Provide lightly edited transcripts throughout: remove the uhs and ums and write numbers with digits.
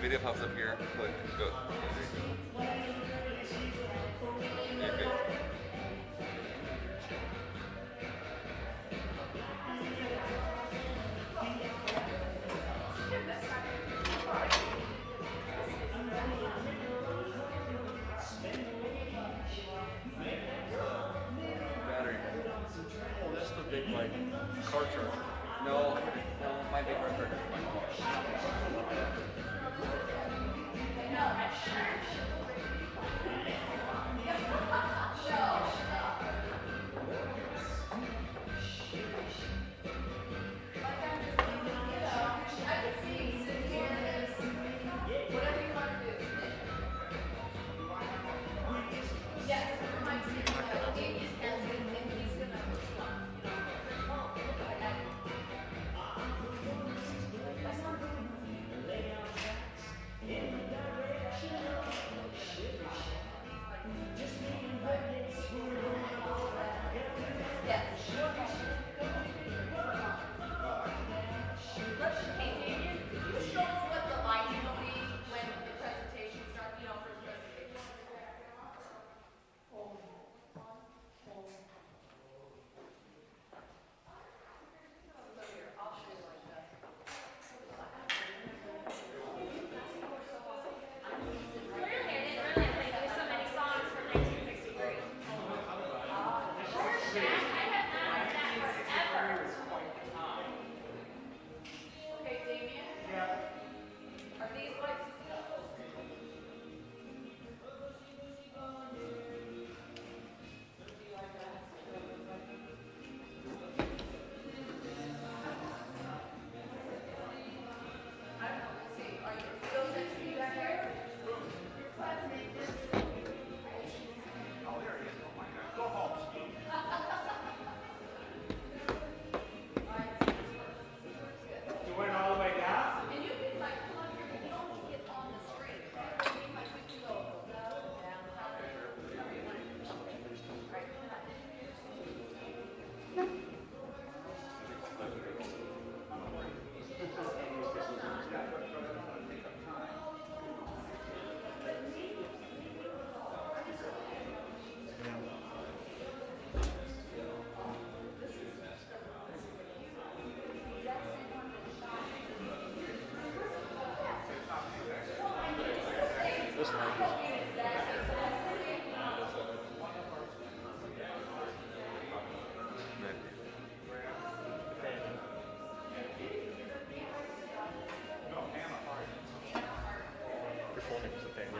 video pops up here, click, go. Yeah, good. Battery. Oh, that's the big, like, car charger. No, my big record is my car. This might be. Your phone is a thing.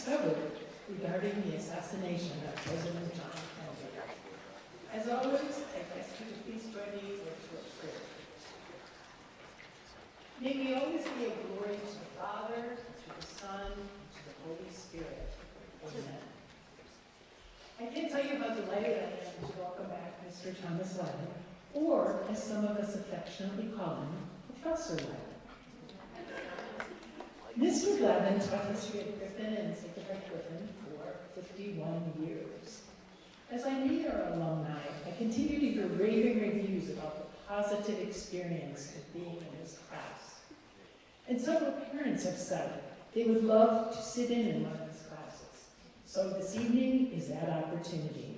discovered regarding the assassination of President John Kennedy. As always, I ask you to please join me for a short prayer. May we always give glory to the Father, to the Son, and to the Holy Spirit. Amen. I can't tell you how delighted I am to welcome back Mr. Thomas Lavin, or as some of us affectionately call him, Professor Lavin. Mr. Lavin taught history at Griffin and Sacred Heart Griffin for 51 years. As I meet our alumni, I continue to hear raving reviews about the positive experience of being in his class. And several parents have said they would love to sit in one of his classes. So this evening is that opportunity.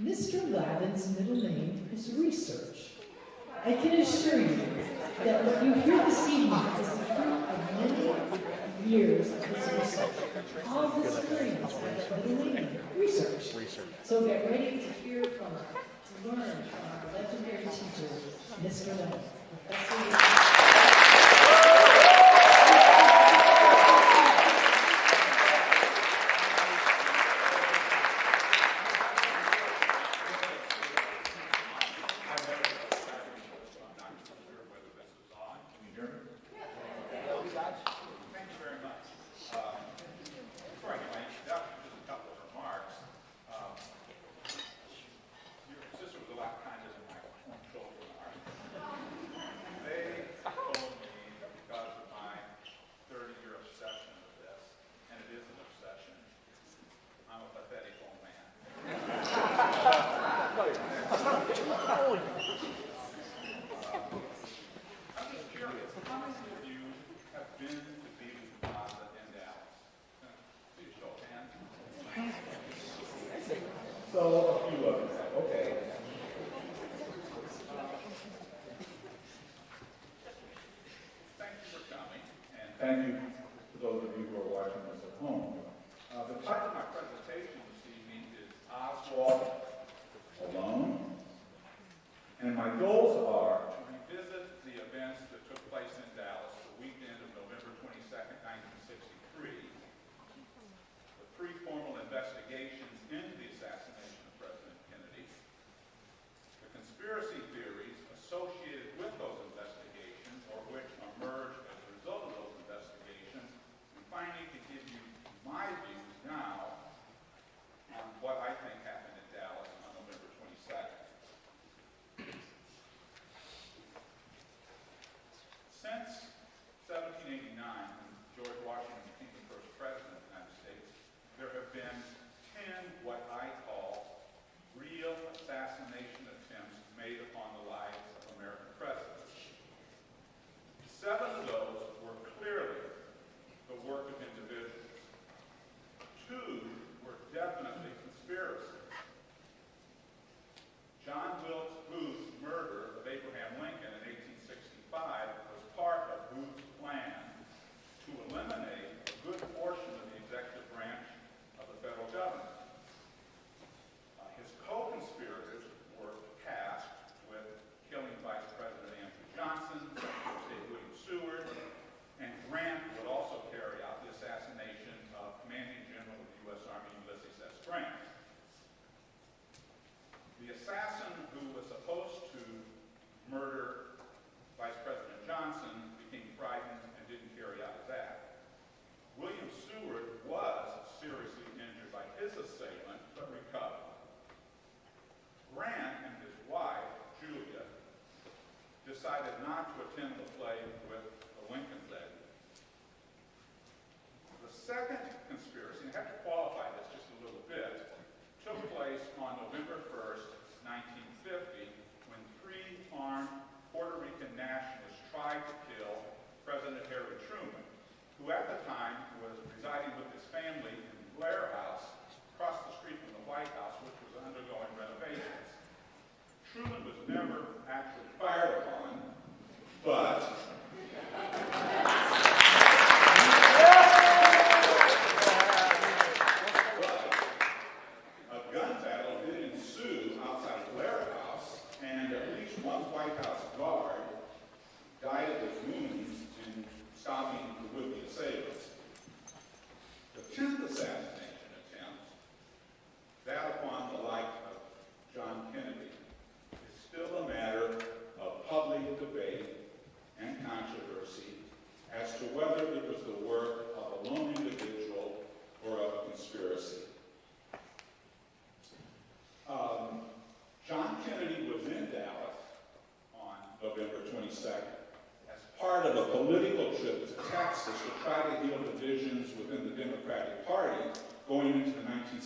Mr. Lavin's middle name is Research. I can assure you that what you hear this evening is the fruit of many years of his research. All his experience with that middle name, Research. So get ready to hear from, to learn from our legendary teacher, Mr. Lavin, Professor Lavin. So, a few of them, okay. Thank you for coming. And thank you to those of you who are watching us at home. The title of my presentation this evening is Oswald Alone. And my goals are to revisit the events that took place in Dallas the weekend of November 22nd, 1963, the three formal investigations into the assassination of President Kennedy,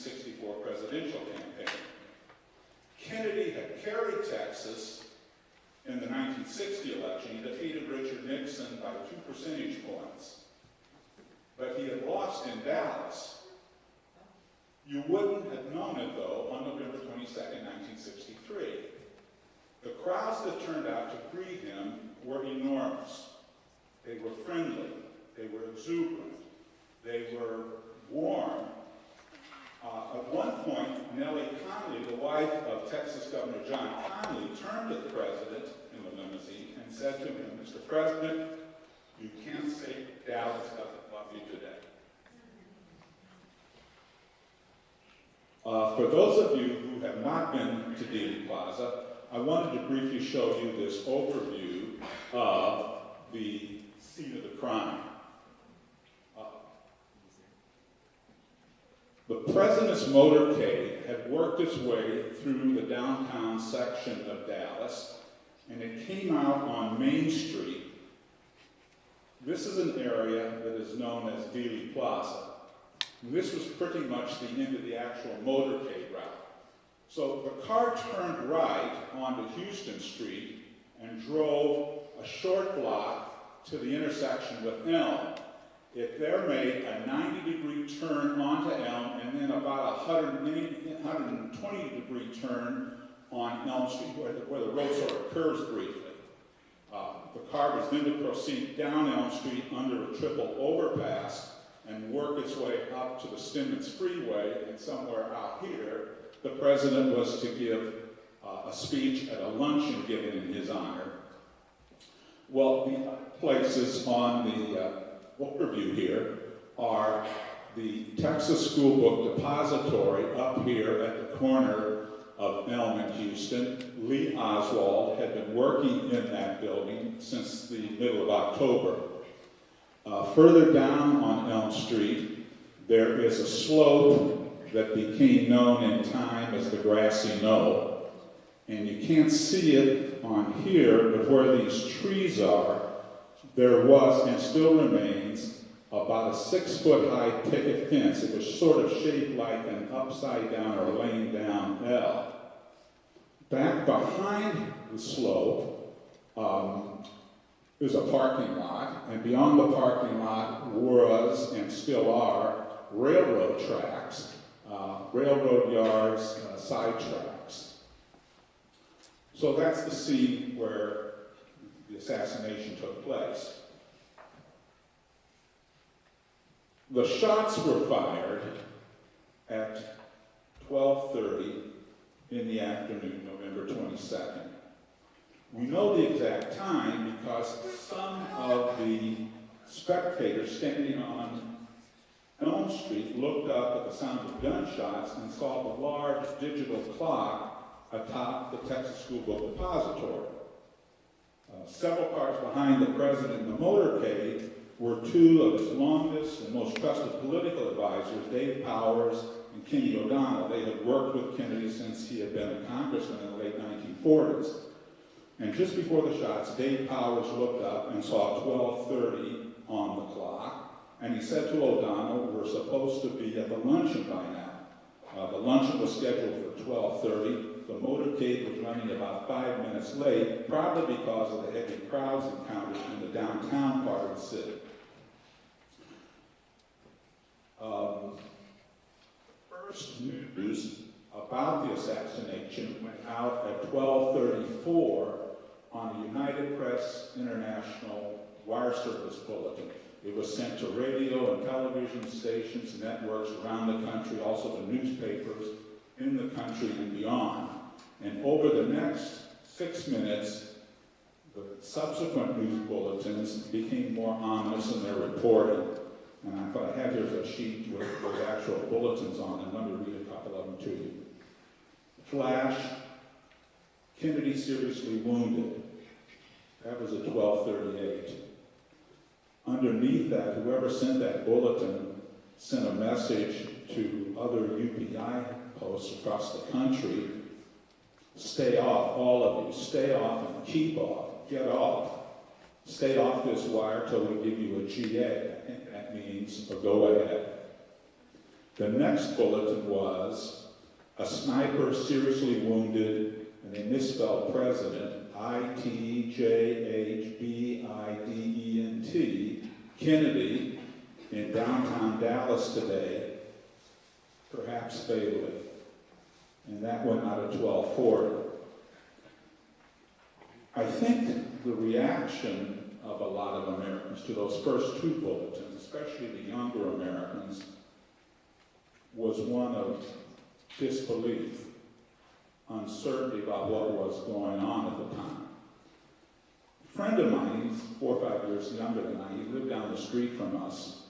1964 presidential campaign. Kennedy had carried Texas in the 1960 election. He defeated Richard Nixon by 2 percentage points. But he had lost in Dallas. You wouldn't have known it, though, on November 22nd, 1963. The crowds that turned out to greet him were enormous. They were friendly. They were exuberant. They were warm. At one point, Nellie Connolly, the wife of Texas Governor John Connolly, turned to the president in the limousine and said to him, "Mr. President, you can't say Dallas doesn't love you today." For those of you who have not been to Dealey Plaza, I wanted to briefly show you this overview of the scene of the crime. The president's motorcade had worked its way through the downtown section of Dallas, and it came out on Main Street. This is an area that is known as Dealey Plaza. And this was pretty much the end of the actual motorcade route. So the car turned right onto Houston Street and drove a short block to the intersection with Elm. It there made a 90-degree turn onto Elm and then about a 120-degree turn on Elm Street where the road sort of curves briefly. The car was then to proceed down Elm Street under a triple overpass and work its way up to the Stemmons Freeway, and somewhere out here, the president was to give a speech at a luncheon given in his honor. Well, the places on the overview here are the Texas School Book Depository up here at the corner of Elm and Houston. Lee Oswald had been working in that building since the middle of October. Further down on Elm Street, there is a slope that became known in time as the Grassy Knoll. And you can't see it on here, but where these trees are, there was and still remains about a 6-foot-high picket fence. It was sort of shaped like an upside down or laying down L. Back behind the slope is a parking lot, and beyond the parking lot was, and still are, railroad tracks, railroad yards, side tracks. So that's the scene where the assassination took place. The shots were fired at 12:30 in the afternoon, November 22nd. We know the exact time because some of the spectators standing on Elm Street looked up at the sound of gunshots and saw the large digital clock atop the Texas School Book Depository. Several cars behind the president in the motorcade were two of his longest and most trusted political advisors, Dave Powers and Kenny O'Donnell. They had worked with Kennedy since he had been a congressman in the late 1940s. And just before the shots, Dave Powers looked up and saw 12:30 on the clock, and he said to O'Donnell, "We're supposed to be at the luncheon by now." The luncheon was scheduled for 12:30. The motorcade was running about 5 minutes late, probably because of the heavy crowds encountered in the downtown part of the city. First news about the assassination went out at 12:34 on the United Press International wire service bulletin. It was sent to radio and television stations, networks around the country, also to newspapers in the country and beyond. And over the next 6 minutes, the subsequent news bulletins became more ominous in their reporting. And what I have here is a sheet with actual bulletins on them. Let me read a couple of them to you. Flash, Kennedy seriously wounded. That was at 12:38. Underneath that, whoever sent that bulletin sent a message to other UPI posts across the country. Stay off, all of you. Stay off and keep off. Get off. Stay off this wire till we give you a GA. I think that means a go ahead. The next bulletin was, a sniper seriously wounded, and they misspelled president, ITJHBIDENT, Kennedy, in downtown Dallas today, perhaps fatally. And that went out at 12:40. I think the reaction of a lot of Americans to those first two bulletins, especially the younger Americans, was one of disbelief, uncertainty about what was going on at the time. A friend of mine, he's 4 or 5 years younger than I, he lived down the street from us.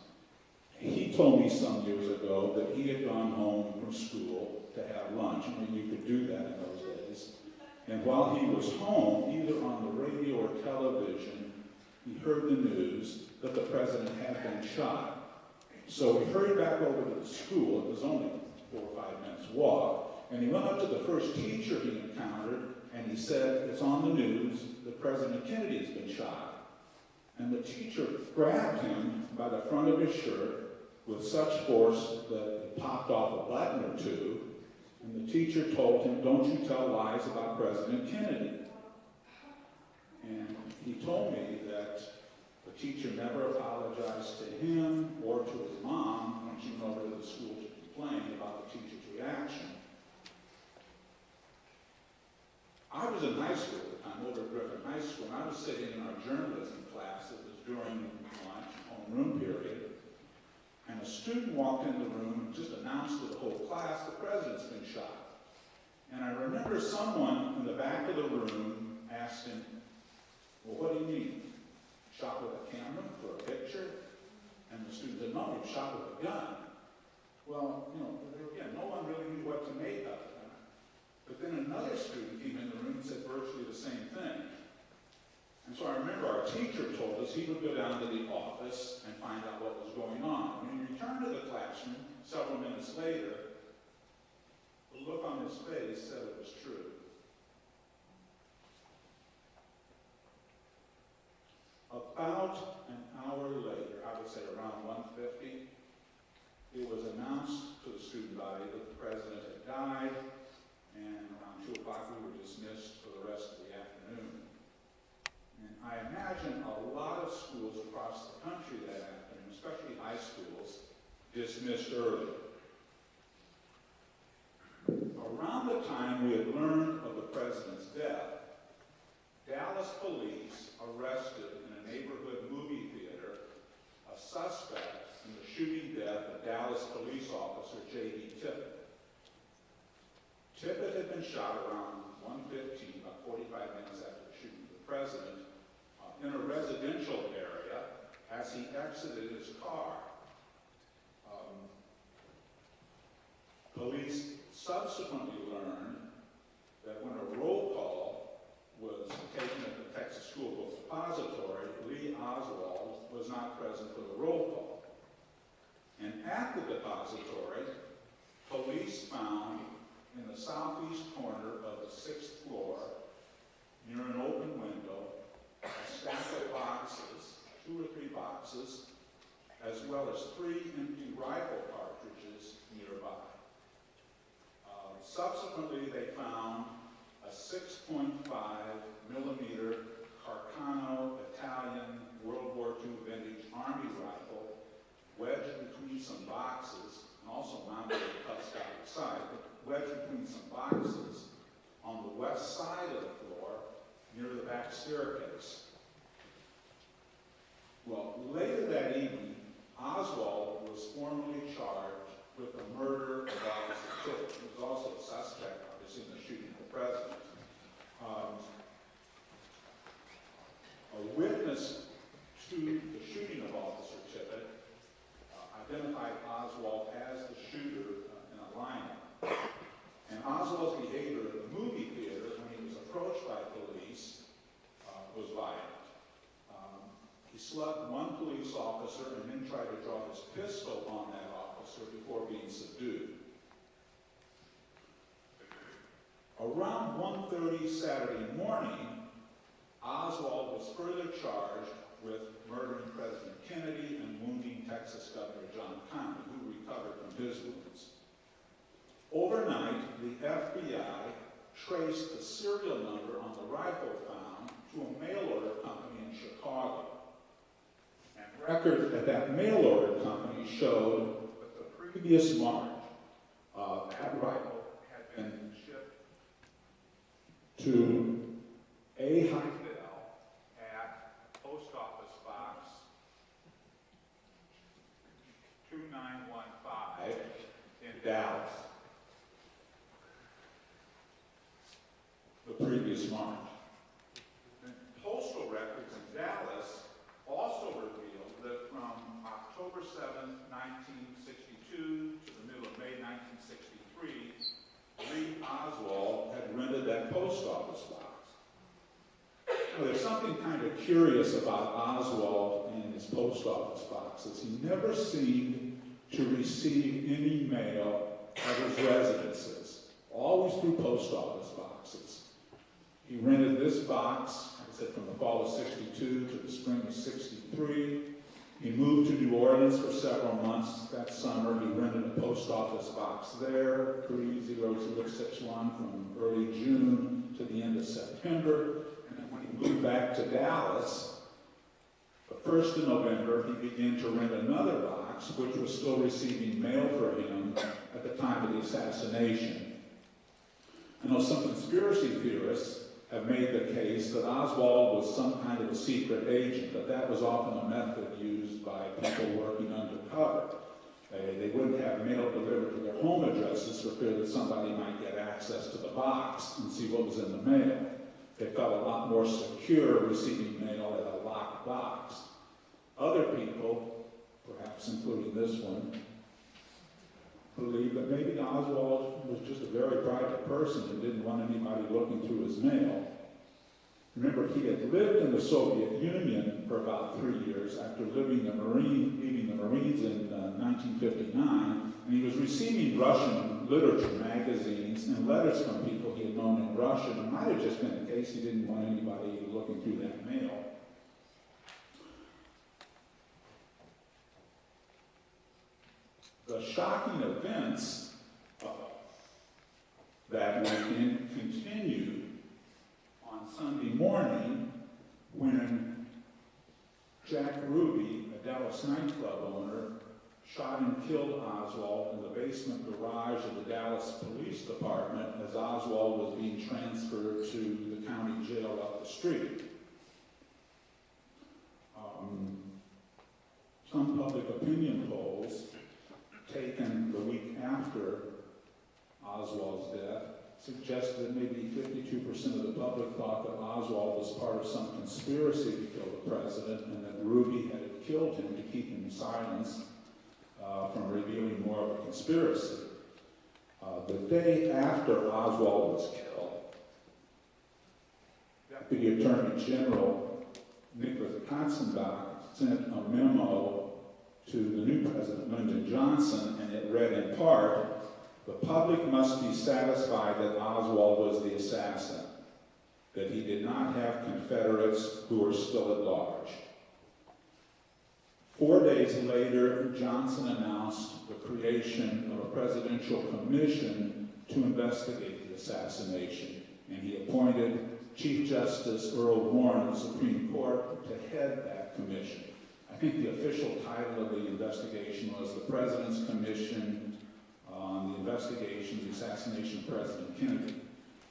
He told me some years ago that he had gone home from school to have lunch. I mean, you could do that in those days. And while he was home, either on the radio or television, he heard the news that the president had been shot. So he hurried back over to the school. It was only 4 or 5 minutes walk. And he went up to the first teacher he encountered, and he said, it's on the news that President Kennedy has been shot. And the teacher grabbed him by the front of his shirt with such force that it popped off a button or two. And the teacher told him, don't you tell lies about President Kennedy. And he told me that the teacher never apologized to him or to his mom when she went over to the school to complain about the teacher's reaction. I was in high school at the time, over at Griffin High School, and I was sitting in our journalism class. It was during lunch, homeroom period. And a student walked in the room and just announced to the whole class, the president's been shot. And I remember someone in the back of the room asked him, well, what do you mean? Shot with a camera for a picture? And the student said, no, he was shot with a gun. Well, you know, again, no one really knew what to make of it. But then another student came in the room and said virtually the same thing. And so I remember our teacher told us he would go down to the office and find out what was going on. When he returned to the classroom several minutes later, the look on his face said it was true. About an hour later, I would say around 1:50, it was announced to the student body that the president had died, and around 2 o'clock we were dismissed for the rest of the afternoon. And I imagine a lot of schools across the country that afternoon, especially high schools, dismissed early. Around the time we had learned of the president's death, Dallas police arrested in a neighborhood movie theater a suspect in the shooting death of Dallas police officer J.D. Tippit. Tippit had been shot around 1:15, about 45 minutes after the shooting of the president, in a residential area as he exited his car. Police subsequently learned that when a roll call was taken at the Texas School Book Depository, Lee Oswald was not present for the roll call. And at the depository, police found in the southeast corner of the 6th floor, near an open window, a stack of boxes, 2 or 3 boxes, as well as 3 empty rifle cartridges nearby. Subsequently, they found a 6.5 millimeter Carcano Italian World War II vintage Army rifle wedged between some boxes, and also mounted with cuffs out the side, but wedged between some boxes on the west side of the floor near the back staircase. Well, later that evening, Oswald was formally charged with the murder of Officer Tippit, who was also a suspect, obviously, in the shooting of the president. A witness to the shooting of Officer Tippit identified Oswald as the shooter in a lineup. And Oswald's behavior at the movie theater when he was approached by police was violent. He slugged one police officer and then tried to draw his pistol on that officer before being subdued. Around 1:30 Saturday morning, Oswald was further charged with murdering President Kennedy and wounding Texas Governor John Connally, who recovered from his wounds. Overnight, the FBI traced the serial number on the rifle found to a mail order company in Chicago. And records at that mail order company showed that the previous March, that rifle had been shipped to A. Hospital at Post Office Box 2915 in Dallas the previous March. And postal records in Dallas also revealed that from October 7th, 1962 to the middle of May 1963, Lee Oswald had rented that post office box. Now, there's something kind of curious about Oswald and his post office boxes. He never seemed to receive any mail at his residences, always through post office boxes. He rented this box, like I said, from the fall of 62 to the spring of 63. He moved to New Orleans for several months that summer. He rented a post office box there, 30061, from early June to the end of September. And then when he moved back to Dallas, the 1st of November, he began to rent another box, which was still receiving mail for him at the time of the assassination. I know some conspiracy theorists have made the case that Oswald was some kind of a secret agent, but that was often a method used by people working undercover. They wouldn't have mail delivered to their home addresses for fear that somebody might get access to the box and see what was in the mail. They felt a lot more secure receiving mail in a locked box. Other people, perhaps including this one, believe that maybe Oswald was just a very private person and didn't want anybody looking through his mail. Remember, he had lived in the Soviet Union for about 3 years after leaving the Marines in 1959, and he was receiving Russian literature magazines and letters from people he had known in Russia. It might have just been the case he didn't want anybody looking through that mail. The shocking events that weekend continued on Sunday morning when Jack Ruby, a Dallas nightclub owner, shot and killed Oswald in the basement garage of the Dallas Police Department as Oswald was being transferred to the county jail up the street. Some public opinion polls taken the week after Oswald's death suggested that maybe 52% of the public thought that Oswald was part of some conspiracy to kill the president and that Ruby had killed him to keep him silent from revealing more of a conspiracy. The day after Oswald was killed, Deputy Attorney General Nicholas Katzenbach sent a memo to the new president, Lyndon Johnson, and it read in part, "The public must be satisfied that Oswald was the assassin, that he did not have Confederates who were still at large." 4 days later, Johnson announced the creation of a presidential commission to investigate the assassination, and he appointed Chief Justice Earl Warren of the Supreme Court to head that commission. I think the official title of the investigation was the President's Commission on the Investigation of the Assassination of President Kennedy.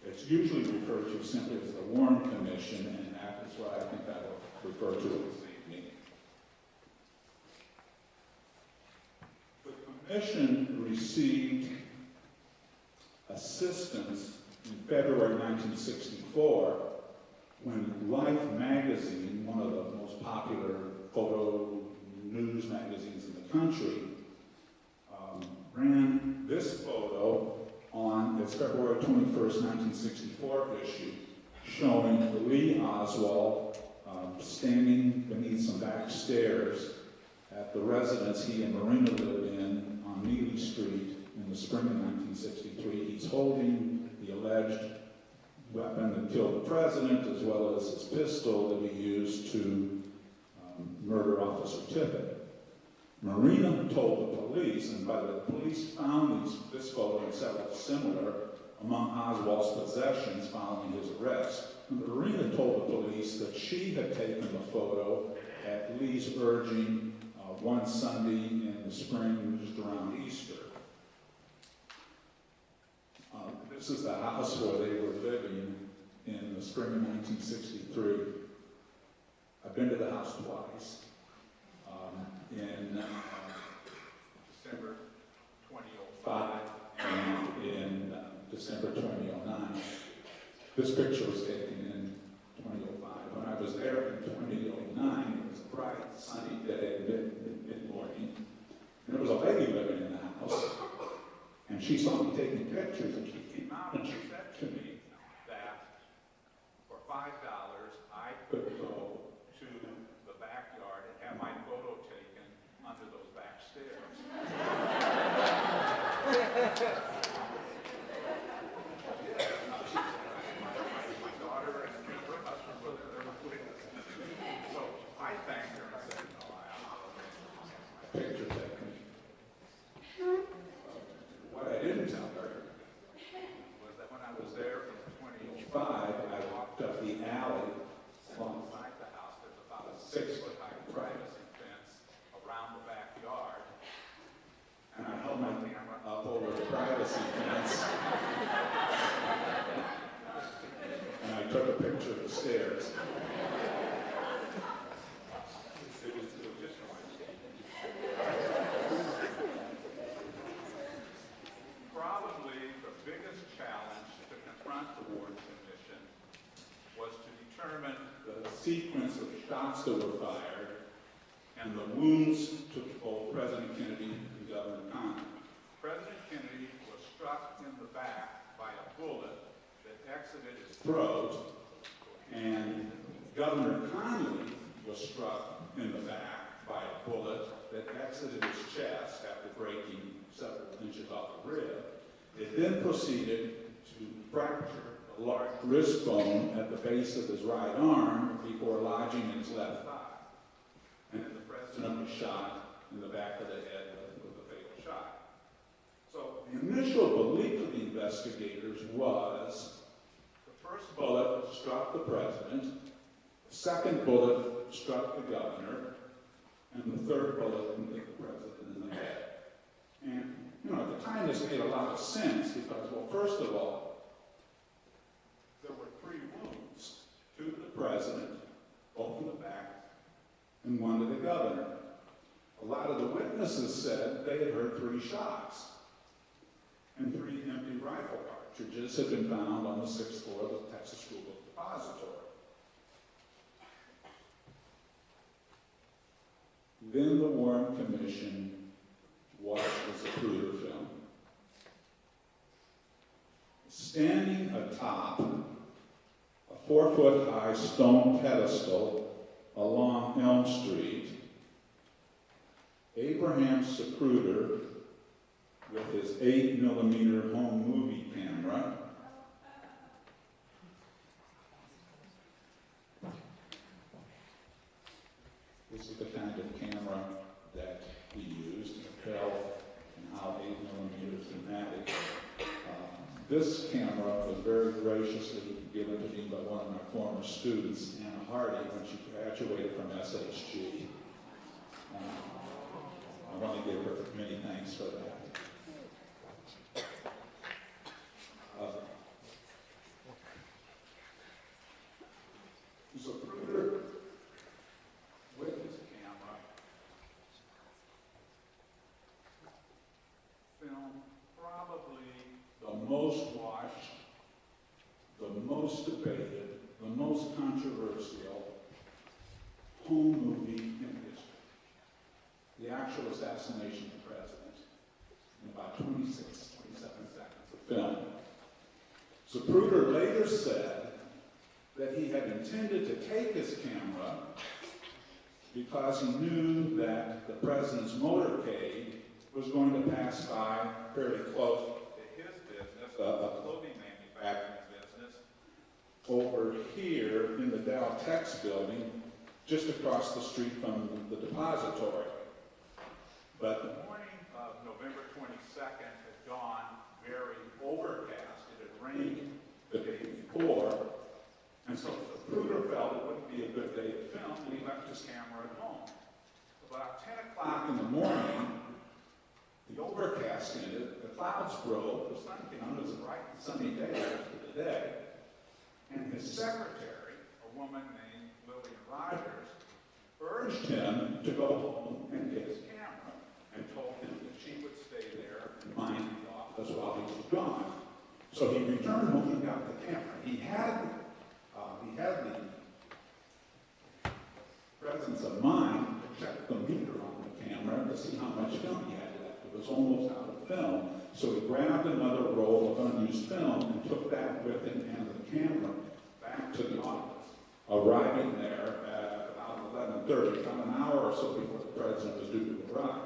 It's usually referred to simply as the Warren Commission, and that is what I think I will refer to it this evening. The commission received assistance in February 1964 when Life magazine, one of the most popular photo news magazines in the country, ran this photo on its February 21st, 1964 issue, showing Lee Oswald standing beneath some back stairs at the residence he and Marina lived in on Neely Street in the spring of 1963. He's holding the alleged weapon that killed the president, as well as his pistol that he used to murder Officer Tippit. Marina told the police, and by the way, the police found this photo and several similar among Oswald's possessions following his arrest. And Marina told the police that she had taken the photo at Lee's urging one Sunday in the spring, just around Easter. This is the house where they were living in the spring of 1963. I've been to the house twice. In December 2005. and in December 2009. This picture was taken in 2005. When I was there in 2009, it was a bright, sunny day, mid-morning, and there was a lady living in the house, and she saw me taking pictures, and she came out and she said to me that For $5, I could go to the backyard and have my photo taken under those back stairs. My daughter and her husband were there with us. So I thanked her and said, no, I'm not. picture taken. What I didn't tell her Was that when I was there in 2005, 5, I walked up the alley along alongside the house, there's about a 6 6-foot high privacy fence around the backyard. and I held my camera up over the privacy fence. And I took a picture of the stairs. It was just probably the biggest challenge to confront the Warren Commission was to determine The sequence of shots that were fired and the wounds to both President Kennedy and Governor Connally. President Kennedy was struck in the back by a bullet that exited his Throat, and Governor Connally was struck in the back by a bullet that exited his chest after breaking several inches off the rib. It then proceeded to fracture a large wrist bone at the base of his right arm before lodging in his left thigh. And then the president was shot in the back of the head with a fatal shot. So the initial belief of the investigators was the first bullet struck the president, the second bullet struck the governor, and the third bullet hit the president in the head. And, at the time this made a lot of sense because, well, first of all, there were 3 wounds, 2 to the president, both in the back, and 1 to the governor. A lot of the witnesses said they had heard 3 shots, and 3 empty rifle cartridges had been found on the 6th floor of the Texas School Book Depository. Then the Warren Commission watched the Zapruder film. Standing atop a 4-foot-high stone pedestal along Elm Street, Abraham Zapruder, with his 8mm home movie camera, this is the kind of camera that we used to tell how 8mm is dramatic. This camera was very graciously given to me by one of my former students, Anna Hardy, when she graduated from SHG. I want to give her many thanks for that. Zapruder, with his camera, filmed probably the most watched, the most debated, the most controversial home movie in history. The actual assassination of the president in about 27 seconds of film. Zapruder later said that he had intended to take his camera because he knew that the president's motorcade was going to pass by fairly close to his business, a clothing manufacturing business, over here in the Dow Tex building, just across the street from the depository. But The morning of November 22nd at dawn, very overcast. It had rained the day before, and so Zapruder felt it wouldn't be a good day to film, and he left his camera at home. About 10 o'clock in the morning, the overcast ended, the clouds broke, the sun came out, it was a bright and sunny day after the day, and his secretary, a woman named Lillian Rogers, urged him to go home and get his camera, and told him that she would stay there and mind the office while he was gone. So he returned home and got the camera. He had the presence of mind to check the meter on the camera to see how much film he had left. It was almost out of film. So he grabbed another roll of unused film and took that with him and the camera back to the office, arriving there at about 11:30, about an hour or so before the president was due to arrive.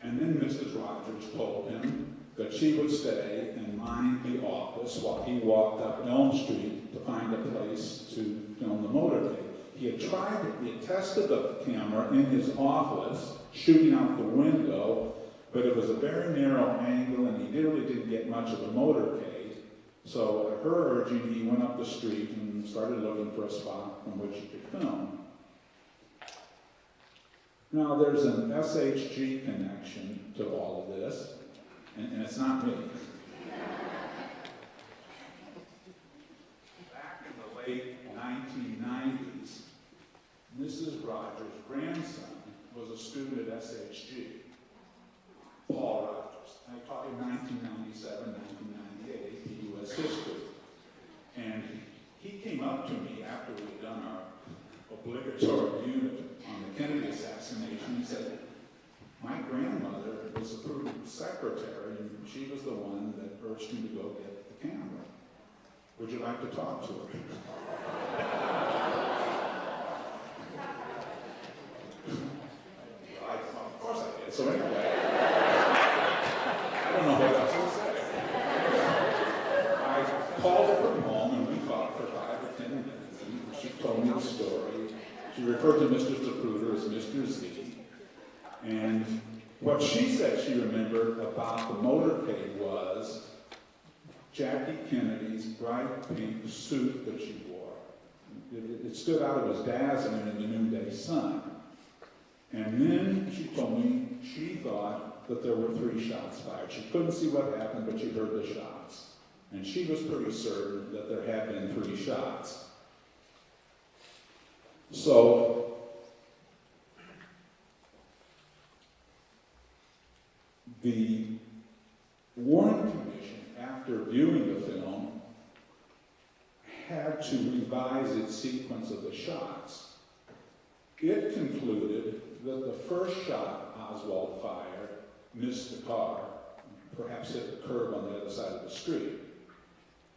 And then Mrs. Rogers told him that she would stay and mind the office while he walked up Elm Street to find a place to film the motorcade. He had tested the camera in his office, shooting out the window, but it was a very narrow angle and he really didn't get much of a motorcade. So at her urging, he went up the street and started looking for a spot from which he could film. Now there's an SHG connection to all of this, and it's not me. Back in the late 1990s, Mrs. Rogers' grandson was a student at SHG, Paul Rogers. I talked in 1997, 1998, AP US history. And he came up to me after we'd done our obligatory unit on the Kennedy assassination. He said, my grandmother was Zapruder's secretary, and she was the one that urged me to go get the camera. Would you like to talk to her? Of course I did. So anyway, I don't know what else to say. I called her from home, and we talked for 5 or 10 minutes, and she told me the story. She referred to Mr. Zapruder as Mr. Z. And what she said she remembered about the motorcade was Jackie Kennedy's bright pink suit that she wore. It stood out, it was dazzling in the noonday sun. And then she told me she thought that there were 3 shots fired. She couldn't see what happened, but she heard the shots. And she was pretty certain that there had been 3 shots. So, the Warren Commission, after viewing the film, had to revise its sequence of the shots. It concluded that the first shot Oswald fired missed the car, perhaps hit the curb on the other side of the street.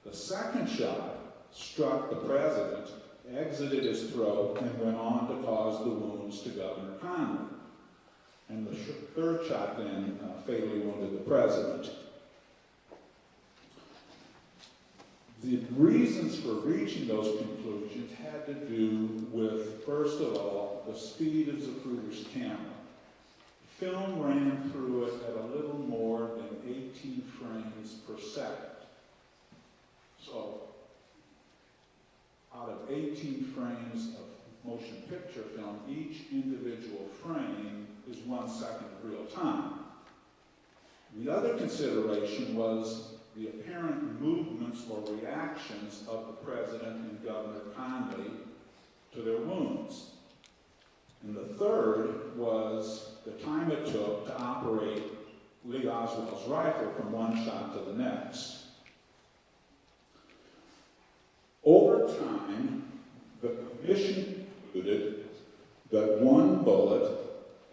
The second shot struck the president, exited his throat, and went on to cause the wounds to Governor Conley. And the third shot then fatally wounded the president. The reasons for reaching those conclusions had to do with, first of all, the speed of Zapruder's camera. Film ran through it at a little more than 18 frames per second. So, out of 18 frames of motion picture film, each individual frame is 1 second of real time. The other consideration was the apparent movements or reactions of the president and Governor Conley to their wounds. And the third was the time it took to operate Lee Oswald's rifle from one shot to the next. Over time, the commission concluded that one bullet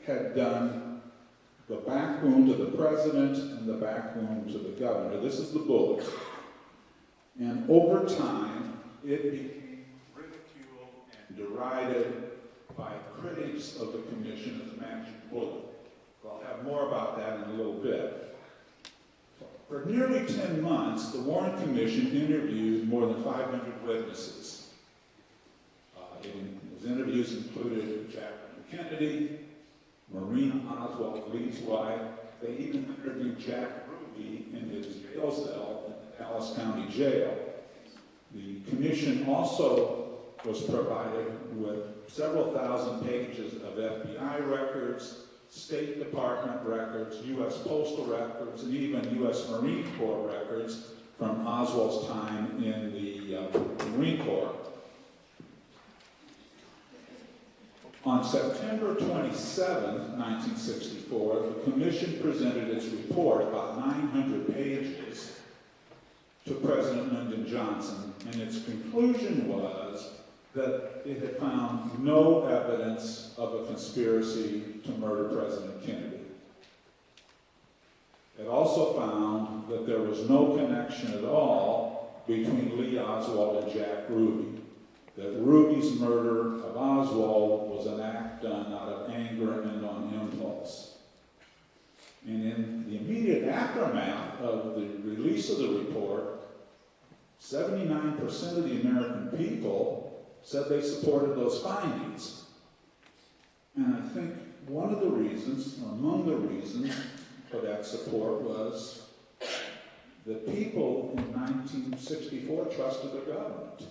had done the back wound to the president and the back wound to the governor. This is the bullet. And over time, it became ridiculed and derided by critics of the commission as a magic bullet. I'll have more about that in a little bit. For nearly 10 months, the Warren Commission interviewed more than 500 witnesses. His interviews included Jackie Kennedy, Marina Oswald, Lee's wife. They even interviewed Jack Ruby in his jail cell in the Dallas County Jail. The commission also was provided with several thousand pages of FBI records, State Department records, U.S. Postal records, and even U.S. Marine Corps records from Oswald's time in the Marine Corps. On September 27, 1964, the Commission presented its report, about 900 pages, to President Lyndon Johnson, and its conclusion was that it had found no evidence of a conspiracy to murder President Kennedy. It also found that there was no connection at all between Lee Oswald and Jack Ruby, that Ruby's murder of Oswald was an act done out of anger and on impulse. And in the immediate aftermath of the release of the report, 79% of the American people said they supported those findings. And I think one of the reasons, or among the reasons for that support was that people in 1964 trusted the government.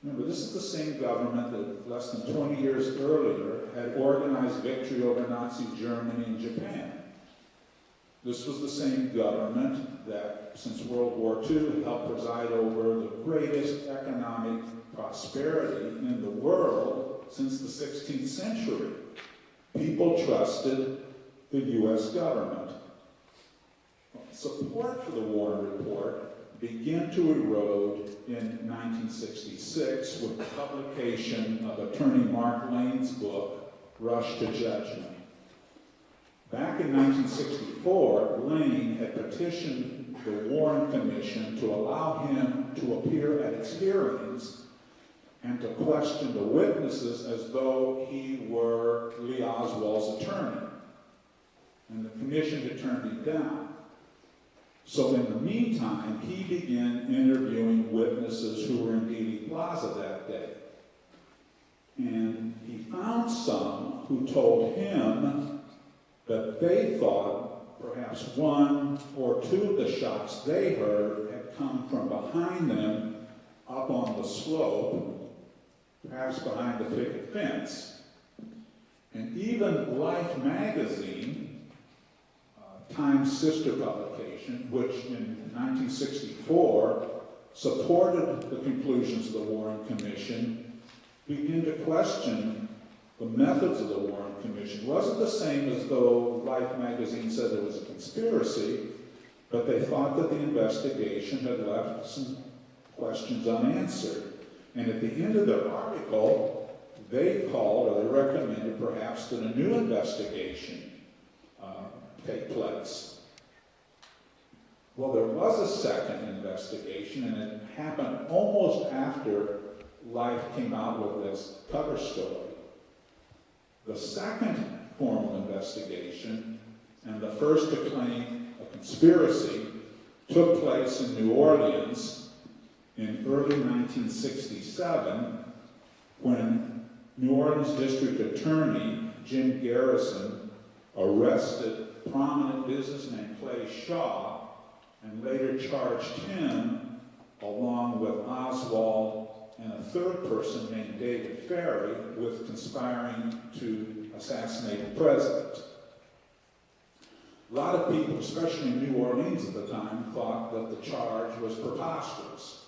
Remember, this is the same government that less than 20 years earlier had organized victory over Nazi Germany and Japan. This was the same government that, since World War II, had helped preside over the greatest economic prosperity in the world since the 16th century. People trusted the U.S. government. Support for the Warren Report began to erode in 1966 with the publication of attorney Mark Lane's book, Rush to Judgment. Back in 1964, Lane had petitioned the Warren Commission to allow him to appear at its hearings and to question the witnesses as though he were Lee Oswald's attorney. And the commission had turned him down. So in the meantime, he began interviewing witnesses who were in Dealey Plaza that day. And he found some who told him that they thought perhaps one or two of the shots they heard had come from behind them up on the slope, perhaps behind the picket fence. And even Life magazine, Time's sister publication, which in 1964 supported the conclusions of the Warren Commission, began to question the methods of the Warren Commission. It wasn't the same as though Life magazine said there was a conspiracy, but they thought that the investigation had left some questions unanswered. And at the end of their article, they called, or they recommended perhaps, that a new investigation take place. Well, there was a second investigation, and it happened almost after Life came out with this cover story. The second formal investigation, and the first to claim a conspiracy, took place in New Orleans in early 1967, when New Orleans District Attorney Jim Garrison arrested prominent businessman Clay Shaw and later charged him, along with Oswald and a third person named David Ferry, with conspiring to assassinate the president. A lot of people, especially in New Orleans at the time, thought that the charge was preposterous.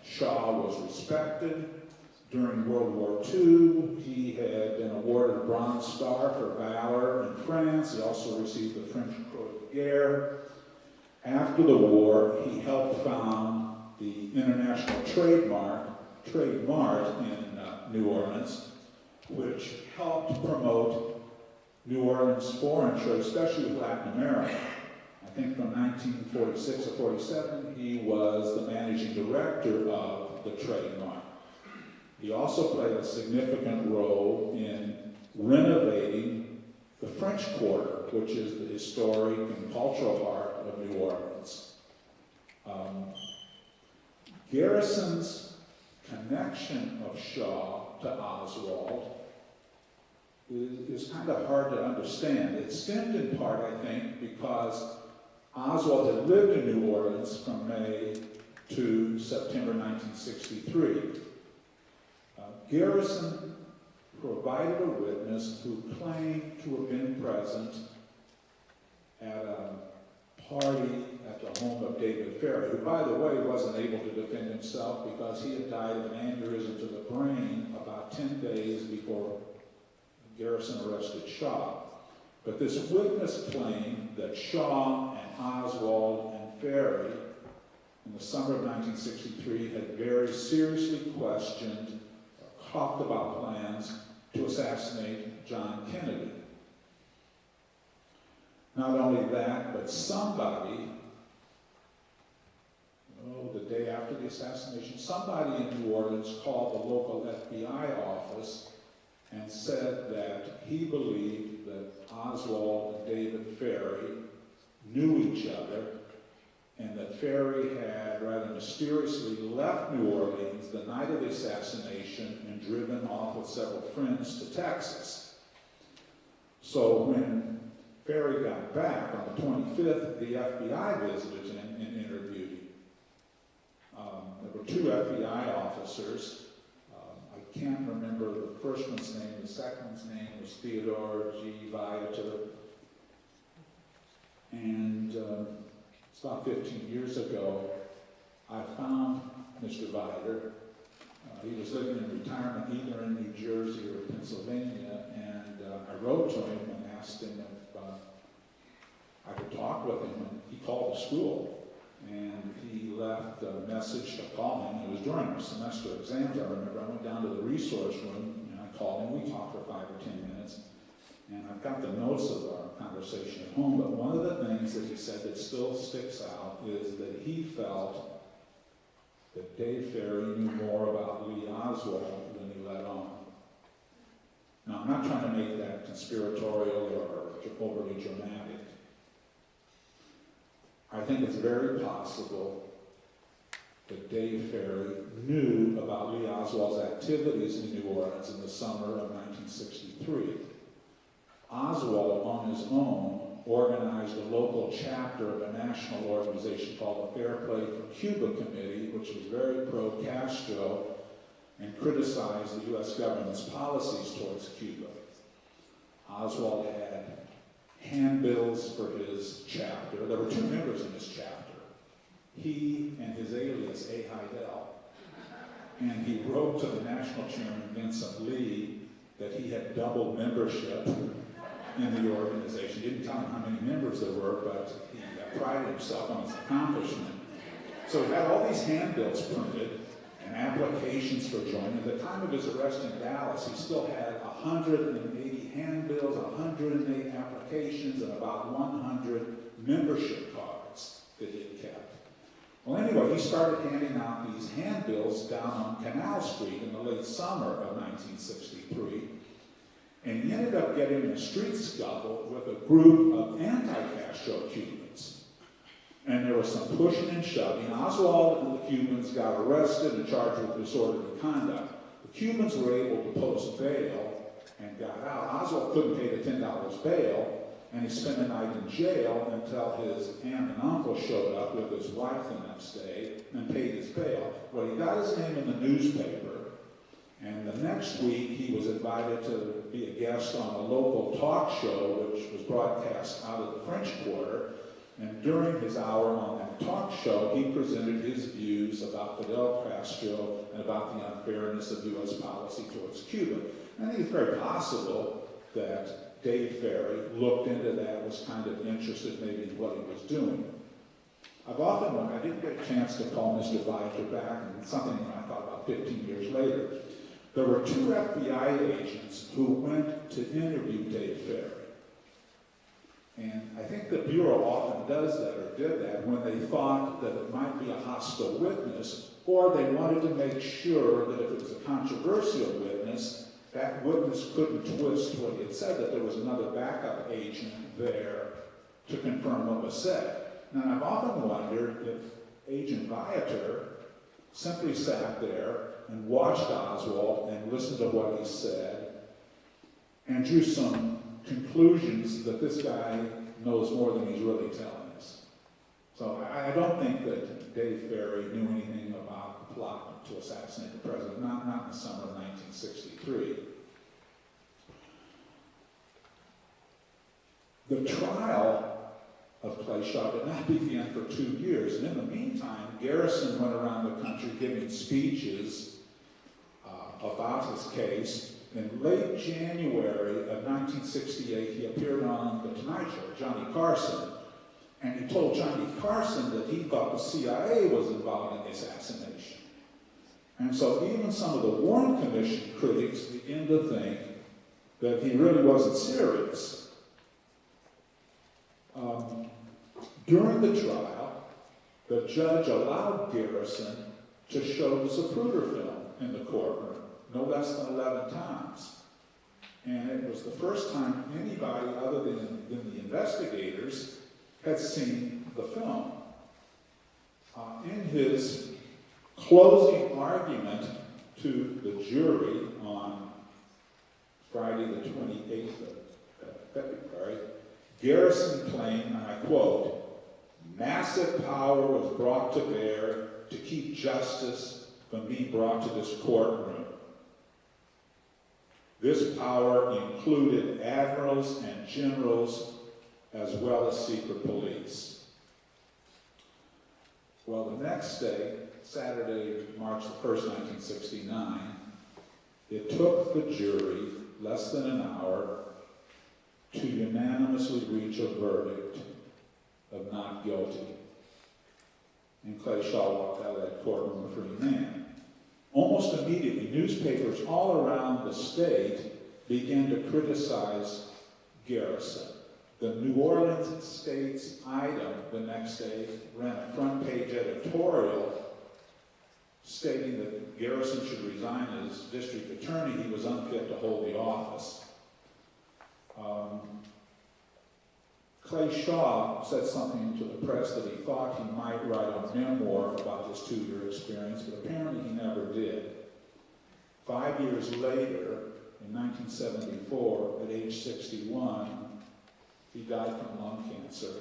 Shaw was respected. During World War II, he had been awarded a Bronze Star for valor in France. He also received the French Croix de Guerre. After the war, he helped found the International Trade Mart in New Orleans, which helped promote New Orleans foreign trade, especially with Latin America. I think from 1946 to 47, he was the managing director of the Trade Mart. He also played a significant role in renovating the French Quarter, which is the historic and cultural heart of New Orleans. Garrison's connection of Shaw to Oswald is kind of hard to understand. It stemmed in part, I think, because Oswald had lived in New Orleans from May to September 1963. Garrison provided a witness who claimed to have been present at a party at the home of David Ferry, who, by the way, wasn't able to defend himself because he had died of an aneurysm to the brain about 10 days before Garrison arrested Shaw. But this witness claimed that Shaw and Oswald and Ferry, in the summer of 1963, had very seriously questioned or talked about plans to assassinate John Kennedy. Not only that, but somebody, the day after the assassination, somebody in New Orleans called the local FBI office and said that he believed that Oswald and David Ferry knew each other, and that Ferry had rather mysteriously left New Orleans the night of the assassination and driven off with several friends to Texas. So when Ferry got back on the 25th, the FBI visited him and interviewed him. There were two FBI officers. I can't remember the first one's name. The second one's name was Theodore G. Viator. And it's about 15 years ago, I found Mr. Viator. He was living in retirement either in New Jersey or Pennsylvania, and I wrote to him and asked him if I could talk with him, and he called the school, and he left a message to call him. It was during our semester exams, I remember. I went down to the resource room, and I called him. We talked for 5 or 10 minutes, and I've got the notes of our conversation at home, but one of the things that he said that still sticks out is that he felt that Dave Ferry knew more about Lee Oswald than he let on. Now, I'm not trying to make that conspiratorial or overly dramatic. I think it's very possible that Dave Ferry knew about Lee Oswald's activities in New Orleans in the summer of 1963. Oswald, on his own, organized a local chapter of a national organization called the Fair Play for Cuba Committee, which was very pro-Castro and criticized the U.S. government's policies towards Cuba. Oswald had handbills for his chapter. There were two members in his chapter, he and his alias, A. Heidel. And he wrote to the national chairman, Vincent Lee, that he had double membership in the organization. He didn't tell him how many members there were, but he prided himself on his accomplishment. So he had all these handbills printed and applications for joining. At the time of his arrest in Dallas, he still had 180 handbills, 108 applications, and about 100 membership cards that he had kept. Well, anyway, he started handing out these handbills down on Canal Street in the late summer of 1963, and he ended up getting in a street scuffle with a group of anti-Castro Cubans. And there was some pushing and shoving. Oswald and the Cubans got arrested and charged with disorderly conduct. The Cubans were able to post bail and got out. Oswald couldn't pay the $10 bail, and he spent the night in jail until his aunt and uncle showed up with his wife the next day and paid his bail. Well, he got his name in the newspaper, and the next week he was invited to be a guest on a local talk show, which was broadcast out of the French Quarter. And during his hour on that talk show, he presented his views about Fidel Castro and about the unfairness of U.S. policy towards Cuba. And I think it's very possible that Dave Ferry looked into that, was kind of interested maybe in what he was doing. I've often wondered, I didn't get a chance to call Mr. Viator back, and something I thought about 15 years later. There were two FBI agents who went to interview Dave Ferry. And I think the Bureau often does that, or did that, when they thought that it might be a hostile witness, or they wanted to make sure that if it was a controversial witness, that witness couldn't twist what he had said, that there was another backup agent there to confirm what was said. Now, I've often wondered if Agent Viator simply sat there and watched Oswald and listened to what he said, and drew some conclusions that this guy knows more than he's really telling us. So I don't think that Dave Ferry knew anything about the plot to assassinate the president, not in the summer of 1963. The trial of Clay Shaw did not begin for 2 years, and in the meantime, Garrison went around the country giving speeches about his case. In late January of 1968, he appeared on The Tonight Show with Johnny Carson, and he told Johnny Carson that he thought the CIA was involved in the assassination. And so even some of the Warren Commission critics began to think that he really wasn't serious. During the trial, the judge allowed Garrison to show the Zapruder film in the courtroom, no less than 11 times. And it was the first time anybody other than the investigators had seen the film. In his closing argument to the jury on Friday the 28th of February, Garrison claimed, and I quote, "Massive power was brought to bear to keep justice from being brought to this courtroom. This power included admirals and generals as well as secret police." Well, the next day, Saturday, March the 1st, 1969, it took the jury less than an hour to unanimously reach a verdict of not guilty. And Clay Shaw walked out of that courtroom a free man. Almost immediately, newspapers all around the state began to criticize Garrison. The New Orleans State's Item the next day ran a front-page editorial stating that Garrison should resign as district attorney. He was unfit to hold the office. Clay Shaw said something to the press that he thought he might write a memoir about his 2-year experience, but apparently he never did. 5 years later, in 1974, at age 61, he died from lung cancer.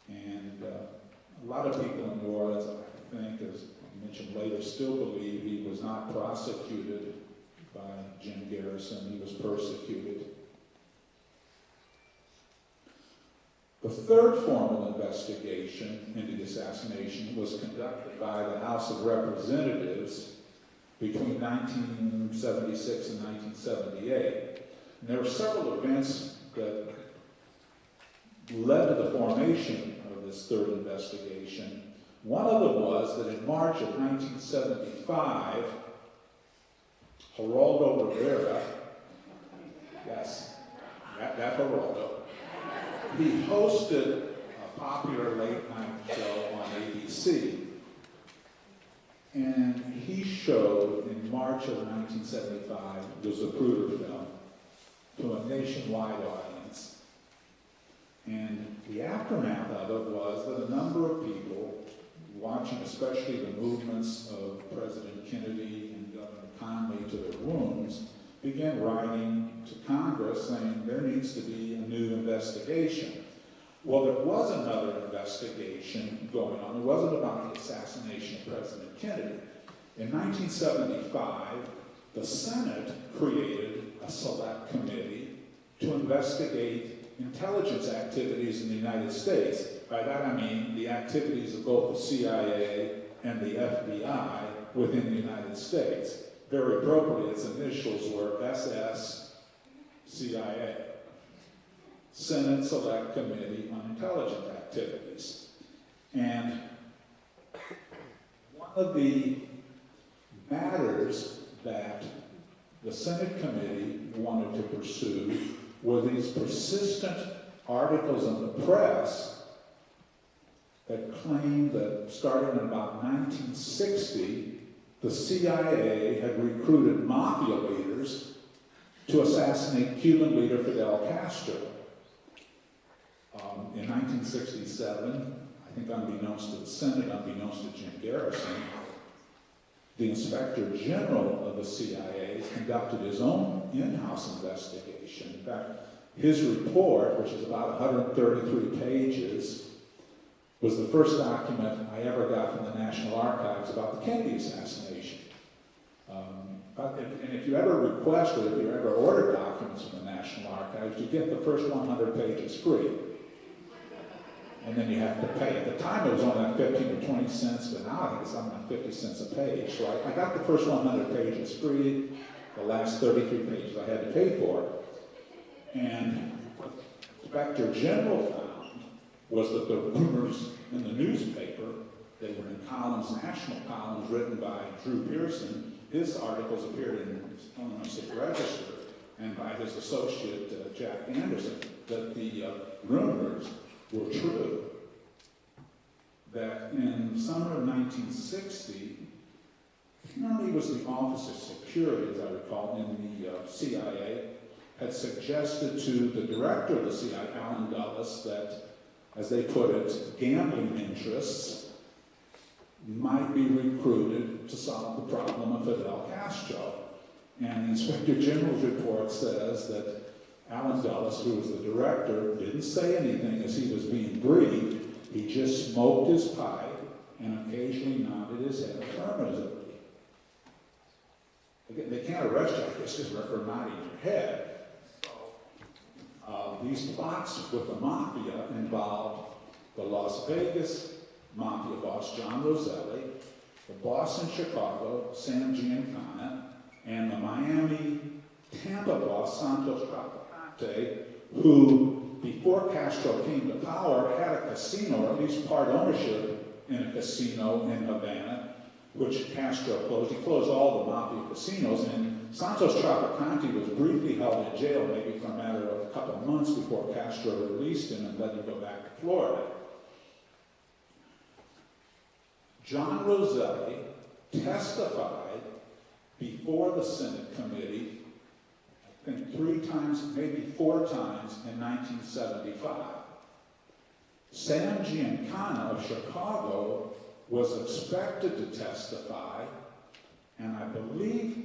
And a lot of people in New Orleans, I think, as I mentioned later, still believe he was not prosecuted by Jim Garrison. He was persecuted. The third formal investigation into the assassination was conducted by the House of Representatives between 1976 and 1978. And there were several events that led to the formation of this third investigation. One of them was that in March of 1975, Geraldo Rivera, yes, that Geraldo, he hosted a popular late-night show on ABC. And he showed in March of 1975 the Zapruder film to a nationwide audience. And the aftermath of it was that a number of people watching, especially the movements of President Kennedy and Governor Conley to their wounds, began writing to Congress saying there needs to be a new investigation. Well, there was another investigation going on. It wasn't about the assassination of President Kennedy. In 1975, the Senate created a select committee to investigate intelligence activities in the United States. By that I mean the activities of both the CIA and the FBI within the United States. Very appropriately, its initials were SS-CIA, Senate Select Committee on Intelligence Activities. And one of the matters that the Senate committee wanted to pursue were these persistent articles in the press that claimed that starting in about 1960, the CIA had recruited mafia leaders to assassinate Cuban leader Fidel Castro. In 1967, I think unbeknownst to the Senate, unbeknownst to Jim Garrison, The Inspector General of the CIA conducted his own in-house investigation. In fact, his report, which is about 133 pages, was the first document I ever got from the National Archives about the Kennedy assassination. And if you ever request or if you ever order documents from the National Archives, you get the first 100 pages free. And then you have to pay. At the time, it was only like 15 to 20 cents, but now I think it's something like 50 cents a page. So I got the first 100 pages free. The last 33 pages I had to pay for. And what the Inspector General found was that the rumors in the newspaper, they were in columns, national columns written by Drew Pearson. His articles appeared in the Illinois State Register, and by his associate, Jack Anderson, that the rumors were true. That in the summer of 1960, Kennedy was the Office of Security, as I recall, in the CIA, had suggested to the director of the CIA, Allen Dulles, that, as they put it, gambling interests might be recruited to solve the problem of Fidel Castro. And the Inspector General's report says that Allen Dulles, who was the director, didn't say anything as he was being briefed. He just smoked his pipe and occasionally nodded his head affirmatively. Again, they can't arrest you, I guess, just for nodding your head. These plots with the mafia involved the Las Vegas mafia boss, John Roselli, the boss in Chicago, Sam Giancana, and the Miami Tampa boss, Santos Trapacante, who, before Castro came to power, had a casino, or at least part ownership in a casino in Havana, which Castro closed. He closed all the mafia casinos, and Santos Trapacante was briefly held in jail, maybe for a matter of a couple of months before Castro released him and let him go back to Florida. John Roselli testified before the Senate committee, I think 3 times, maybe 4 times in 1975. Sam Giancana of Chicago was expected to testify, and I believe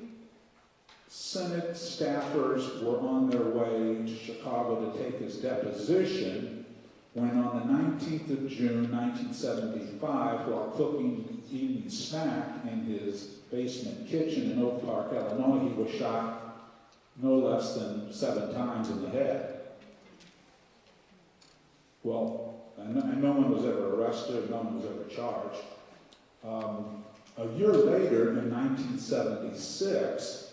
Senate staffers were on their way to Chicago to take his deposition when on the 19th of June, 1975, while cooking evening snack in his basement kitchen in Oak Park, Illinois, he was shot no less than 7 times in the head. Well, and no one was ever arrested, no one was ever charged. A year later, in 1976,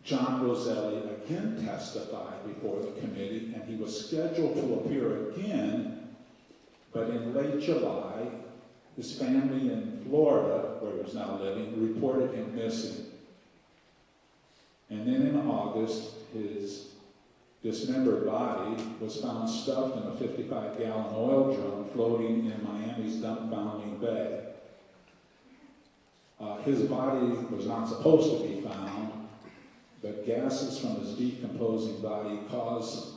John Roselli again testified before the committee, and he was scheduled to appear again, but in late July, his family in Florida, where he was now living, reported him missing. And then in August, his dismembered body was found stuffed in a 55-gallon oil drum floating in Miami's Dumbfounding Bay. His body was not supposed to be found, but gases from his decomposing body caused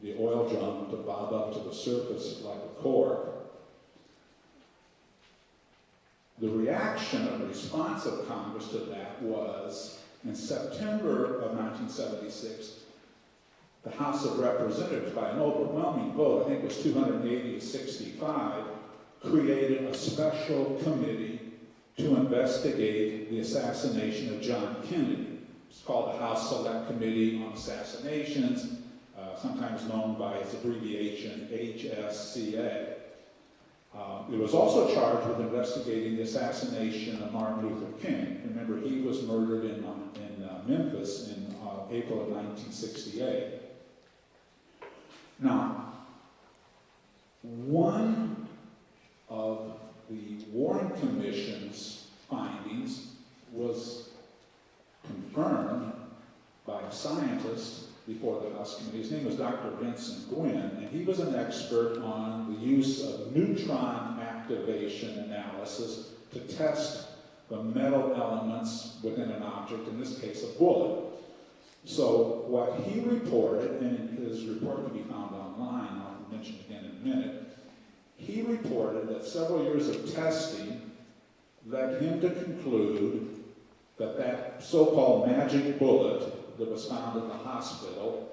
the oil drum to bob up to the surface like a cork. The reaction or response of Congress to that was, in September of 1976, the House of Representatives, by an overwhelming vote, I think it was 280 to 65, created a special committee to investigate the assassination of John Kennedy. It's called the House Select Committee on Assassinations, sometimes known by its abbreviation HSCA. It was also charged with investigating the assassination of Martin Luther King. Remember, he was murdered in Memphis in April of 1968. Now, one of the Warren Commission's findings was confirmed by a scientist before the House Committee. His name was Dr. Vincent Gwynn, and he was an expert on the use of neutron activation analysis to test the metal elements within an object, in this case a bullet. So what he reported, and his report can be found online, I'll mention again in a minute, he reported that several years of testing led him to conclude that that so-called magic bullet that was found at the hospital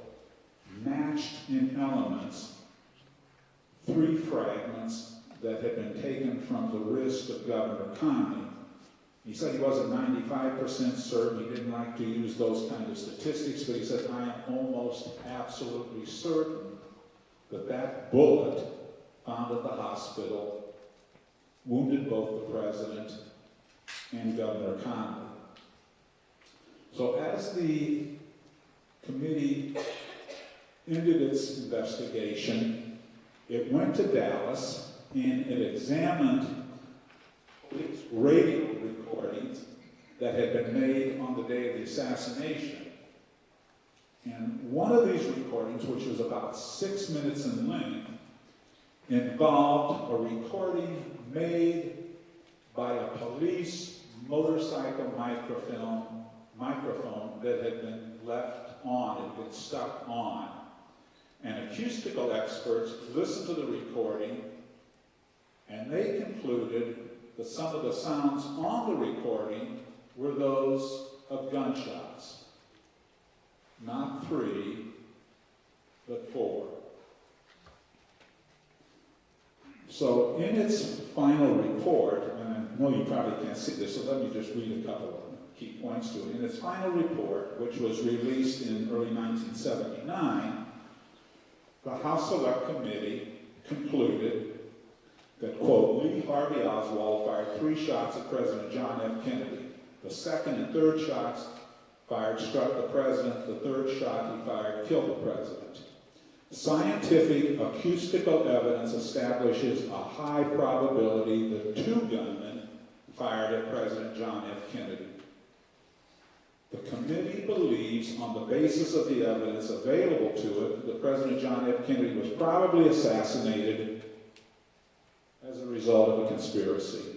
matched in elements 3 fragments that had been taken from the wrist of Governor Connolly. He said he wasn't 95% certain, he didn't like to use those kind of statistics, but he said, I am almost absolutely certain that that bullet found at the hospital wounded both the president and Governor Connolly. So as the committee ended its investigation, it went to Dallas and it examined police radio recordings that had been made on the day of the assassination. And one of these recordings, which was about 6 minutes in length, involved a recording made by a police motorcycle microphone that had been left on, it had been stuck on. And acoustical experts listened to the recording and they concluded that some of the sounds on the recording were those of gunshots. Not 3, but 4. So in its final report, and I know you probably can't see this, so let me just read a couple of key points to it. In its final report, which was released in early 1979, the House Select Committee concluded that, quote, Lee Harvey Oswald fired 3 shots at President John F. Kennedy. The second and third shots fired struck the president. The third shot he fired killed the president. Scientific acoustical evidence establishes a high probability that 2 gunmen fired at President John F. Kennedy. The committee believes, on the basis of the evidence available to it, that President John F. Kennedy was probably assassinated as a result of a conspiracy.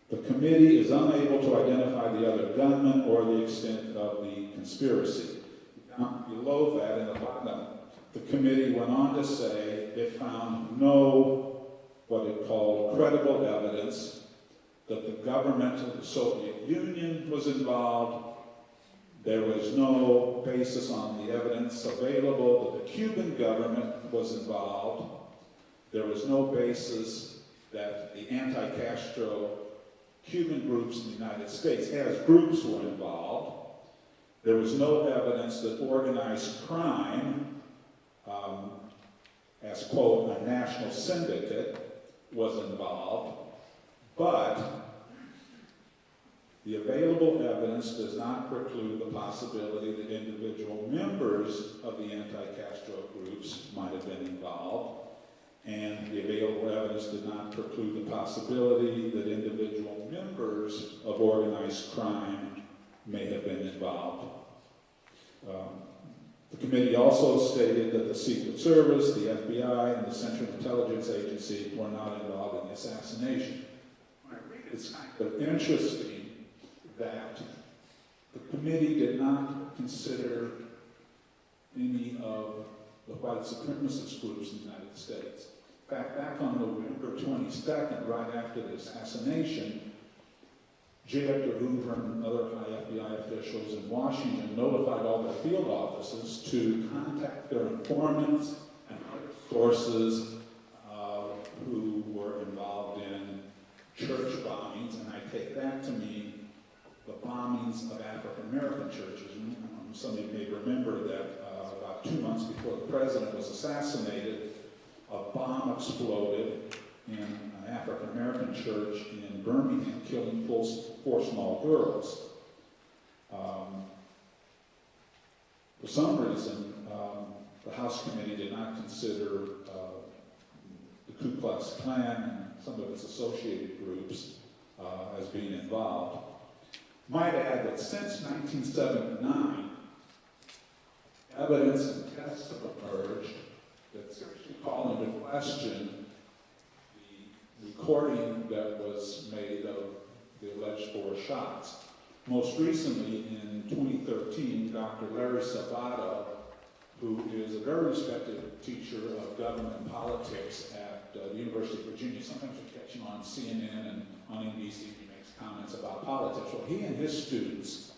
The committee is unable to identify the other gunman or the extent of the conspiracy. Down below that, in the bottom, the committee went on to say it found no, what it called, credible evidence that the government of the Soviet Union was involved. There was no basis on the evidence available that the Cuban government was involved. There was no basis that the anti-Castro Cuban groups in the United States as groups were involved. There was no evidence that organized crime, as, quote, a national syndicate was involved, but the available evidence does not preclude the possibility that individual members of the anti-Castro groups might have been involved, and the available evidence did not preclude the possibility that individual members of organized crime may have been involved. The committee also stated that the Secret Service, the FBI, and the Central Intelligence Agency were not involved in the assassination. It's kind of interesting that the committee did not consider any of the white supremacist groups in the United States. In fact, back on November 22nd, right after the assassination, J. Edgar Hoover and other high FBI officials in Washington notified all their field offices to contact their informants and other sources who were involved in church bombings, and I take that to mean the bombings of African American churches. Some of you may remember that about 2 months before the president was assassinated, a bomb exploded in an African American church in Birmingham, killing 4 small girls. For some reason, the House committee did not consider the Ku Klux Klan and some of its associated groups as being involved. Might add that since 1979, evidence and tests have emerged that seriously call into question the recording that was made of the alleged 4 shots. Most recently, in 2013, Dr. Larry Sabato, who is a very respected teacher of government politics at the University of Virginia, sometimes you catch him on CNN and on NBC, he makes comments about politics. Well, he and his students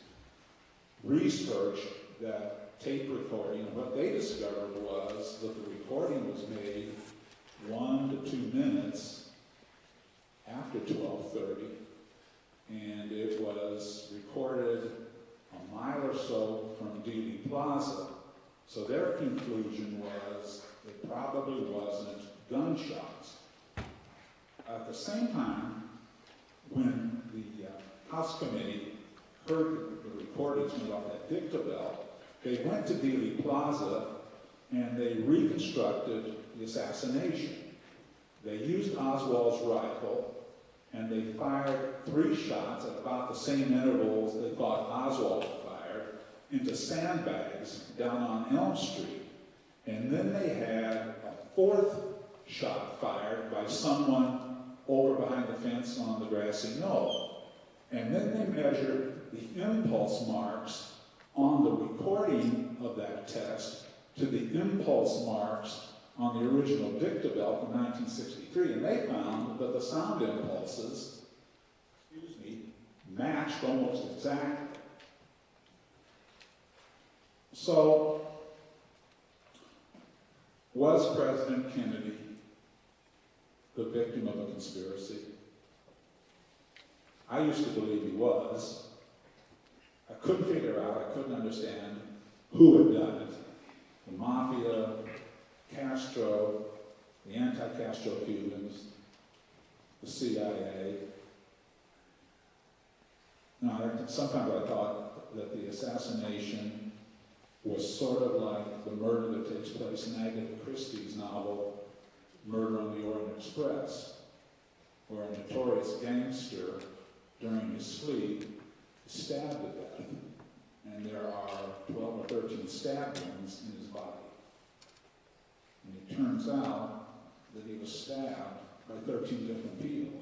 researched that tape recording, and what they discovered was that the recording was made 1 to 2 minutes after 12:30, and it was recorded a mile or so from Dealey Plaza. So their conclusion was it probably wasn't gunshots. At the same time, when the House Committee heard the recordings went off that dictabel, they went to Dealey Plaza and they reconstructed the assassination. They used Oswald's rifle and they fired 3 shots at about the same intervals they thought Oswald fired into sandbags down on Elm Street. And then they had a 4th shot fired by someone over behind the fence on the grassy knoll. And then they measured the impulse marks on the recording of that test to the impulse marks on the original dictabel from 1963, and they found that the sound impulses, matched almost exactly. So, was President Kennedy the victim of a conspiracy? I used to believe he was. I couldn't figure out, I couldn't understand who had done it. The mafia, Castro, the anti-Castro Cubans, the CIA. Now, sometimes I thought that the assassination was sort of like the murder that takes place in Agatha Christie's novel, Murder on the Orient Express, where a notorious gangster, during his sleep, is stabbed to death. And there are 12 or 13 stab wounds in his body. And it turns out that he was stabbed by 13 different people.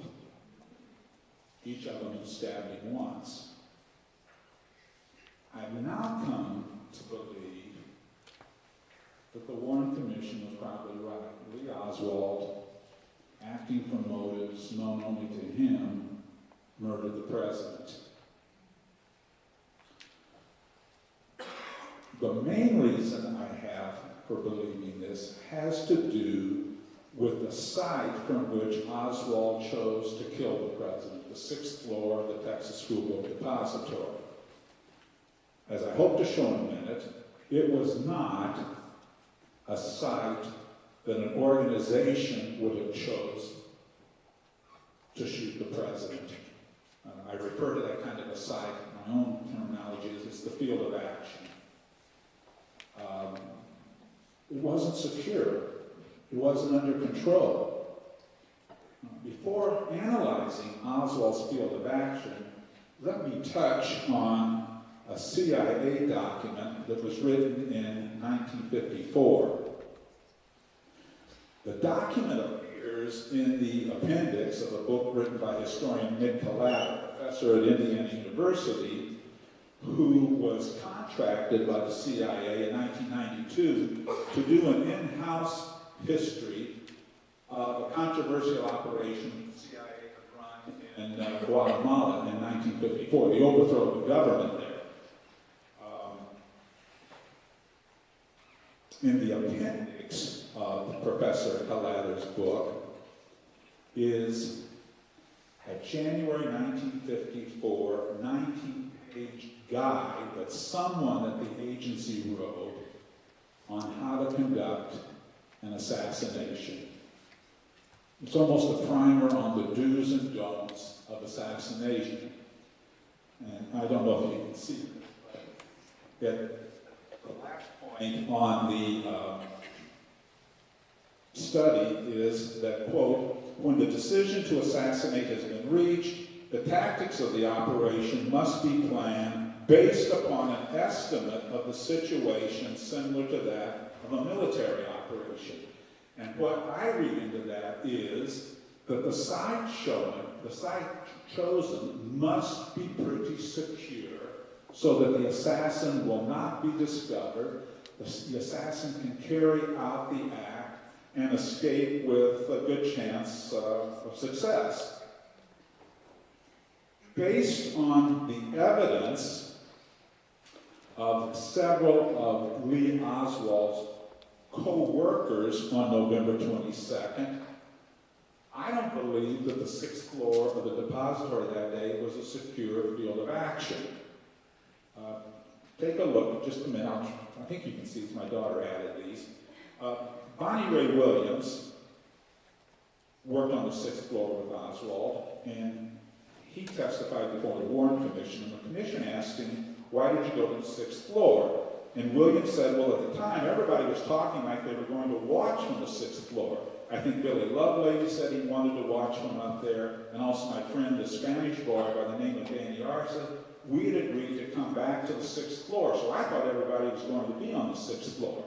Each of them had stabbed him once. I've now come to believe that the Warren Commission was probably right. Lee Oswald, acting from motives known only to him, murdered the president. The main reason I have for believing this has to do with the site from which Oswald chose to kill the president, the 6th floor of the Texas School Book Depository. As I hope to show in a minute, it was not a site that an organization would have chose to shoot the president. I refer to that kind of a site, my own terminology is it's the field of action. It wasn't secure. It wasn't under control. Before analyzing Oswald's field of action, let me touch on a CIA document that was written in 1954. The document appears in the appendix of a book written by historian Nick Calatter, professor at Indiana University, who was contracted by the CIA in 1992 to do an in-house history of a controversial operation the CIA had run in Guatemala in 1954, the overthrow of the government there. In the appendix of Professor Calatter's book is a January 1954 19-page guide that someone at the agency wrote on how to conduct an assassination. It's almost a primer on the do's and don'ts of assassination. And I don't know if you can see it. The last point on the study is that, quote, when the decision to assassinate has been reached, the tactics of the operation must be planned based upon an estimate of the situation similar to that of a military operation. And what I read into that is that the site chosen must be pretty secure so that the assassin will not be discovered, the assassin can carry out the act and escape with a good chance of success. based on the evidence of several of Lee Oswald's co-workers on November 22nd, I don't believe that the 6th floor of the depository that day was a secure field of action. Take a look, just a minute, I think you can see my daughter added these. Bonnie Ray Williams worked on the 6th floor with Oswald, and he testified before the Warren Commission, and the commission asked him, why did you go to the 6th floor? And Williams said, well, at the time, everybody was talking like they were going to watch from the 6th floor. I think Billy Lovelady said he wanted to watch from up there, and also my friend, the Spanish boy by the name of Danny R, said, we had agreed to come back to the 6th floor, so I thought everybody was going to be on the 6th floor.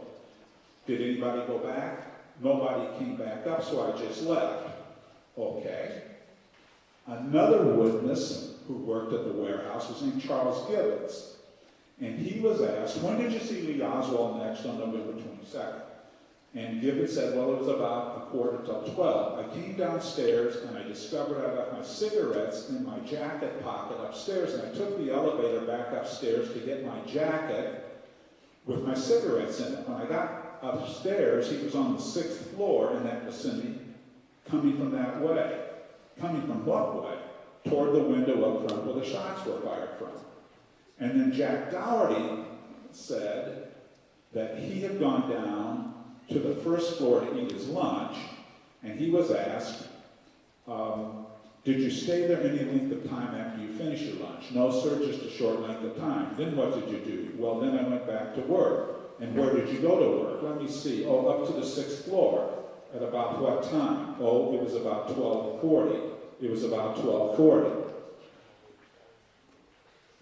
Did anybody go back? Nobody came back up, so I just left. Okay. Another witness who worked at the warehouse was named Charles Gibbons. And he was asked, when did you see Lee Oswald next on November 22nd? And Gibbons said, well, it was about 11:45. I came downstairs and I discovered I left my cigarettes in my jacket pocket upstairs, and I took the elevator back upstairs to get my jacket with my cigarettes in it. When I got upstairs, he was on the 6th floor in that vicinity, coming from that way. Coming from what way? Toward the window up front where the shots were fired from. And then Jack Dougherty said that he had gone down to the 1st floor to eat his lunch, and he was asked, did you stay there any length of time after you finished your lunch? No, sir, just a short length of time. Then what did you do? Well, then I went back to work. And where did you go to work? Let me see. Oh, up to the 6th floor. At about what time? Oh, it was about 12:40. It was about 12:40.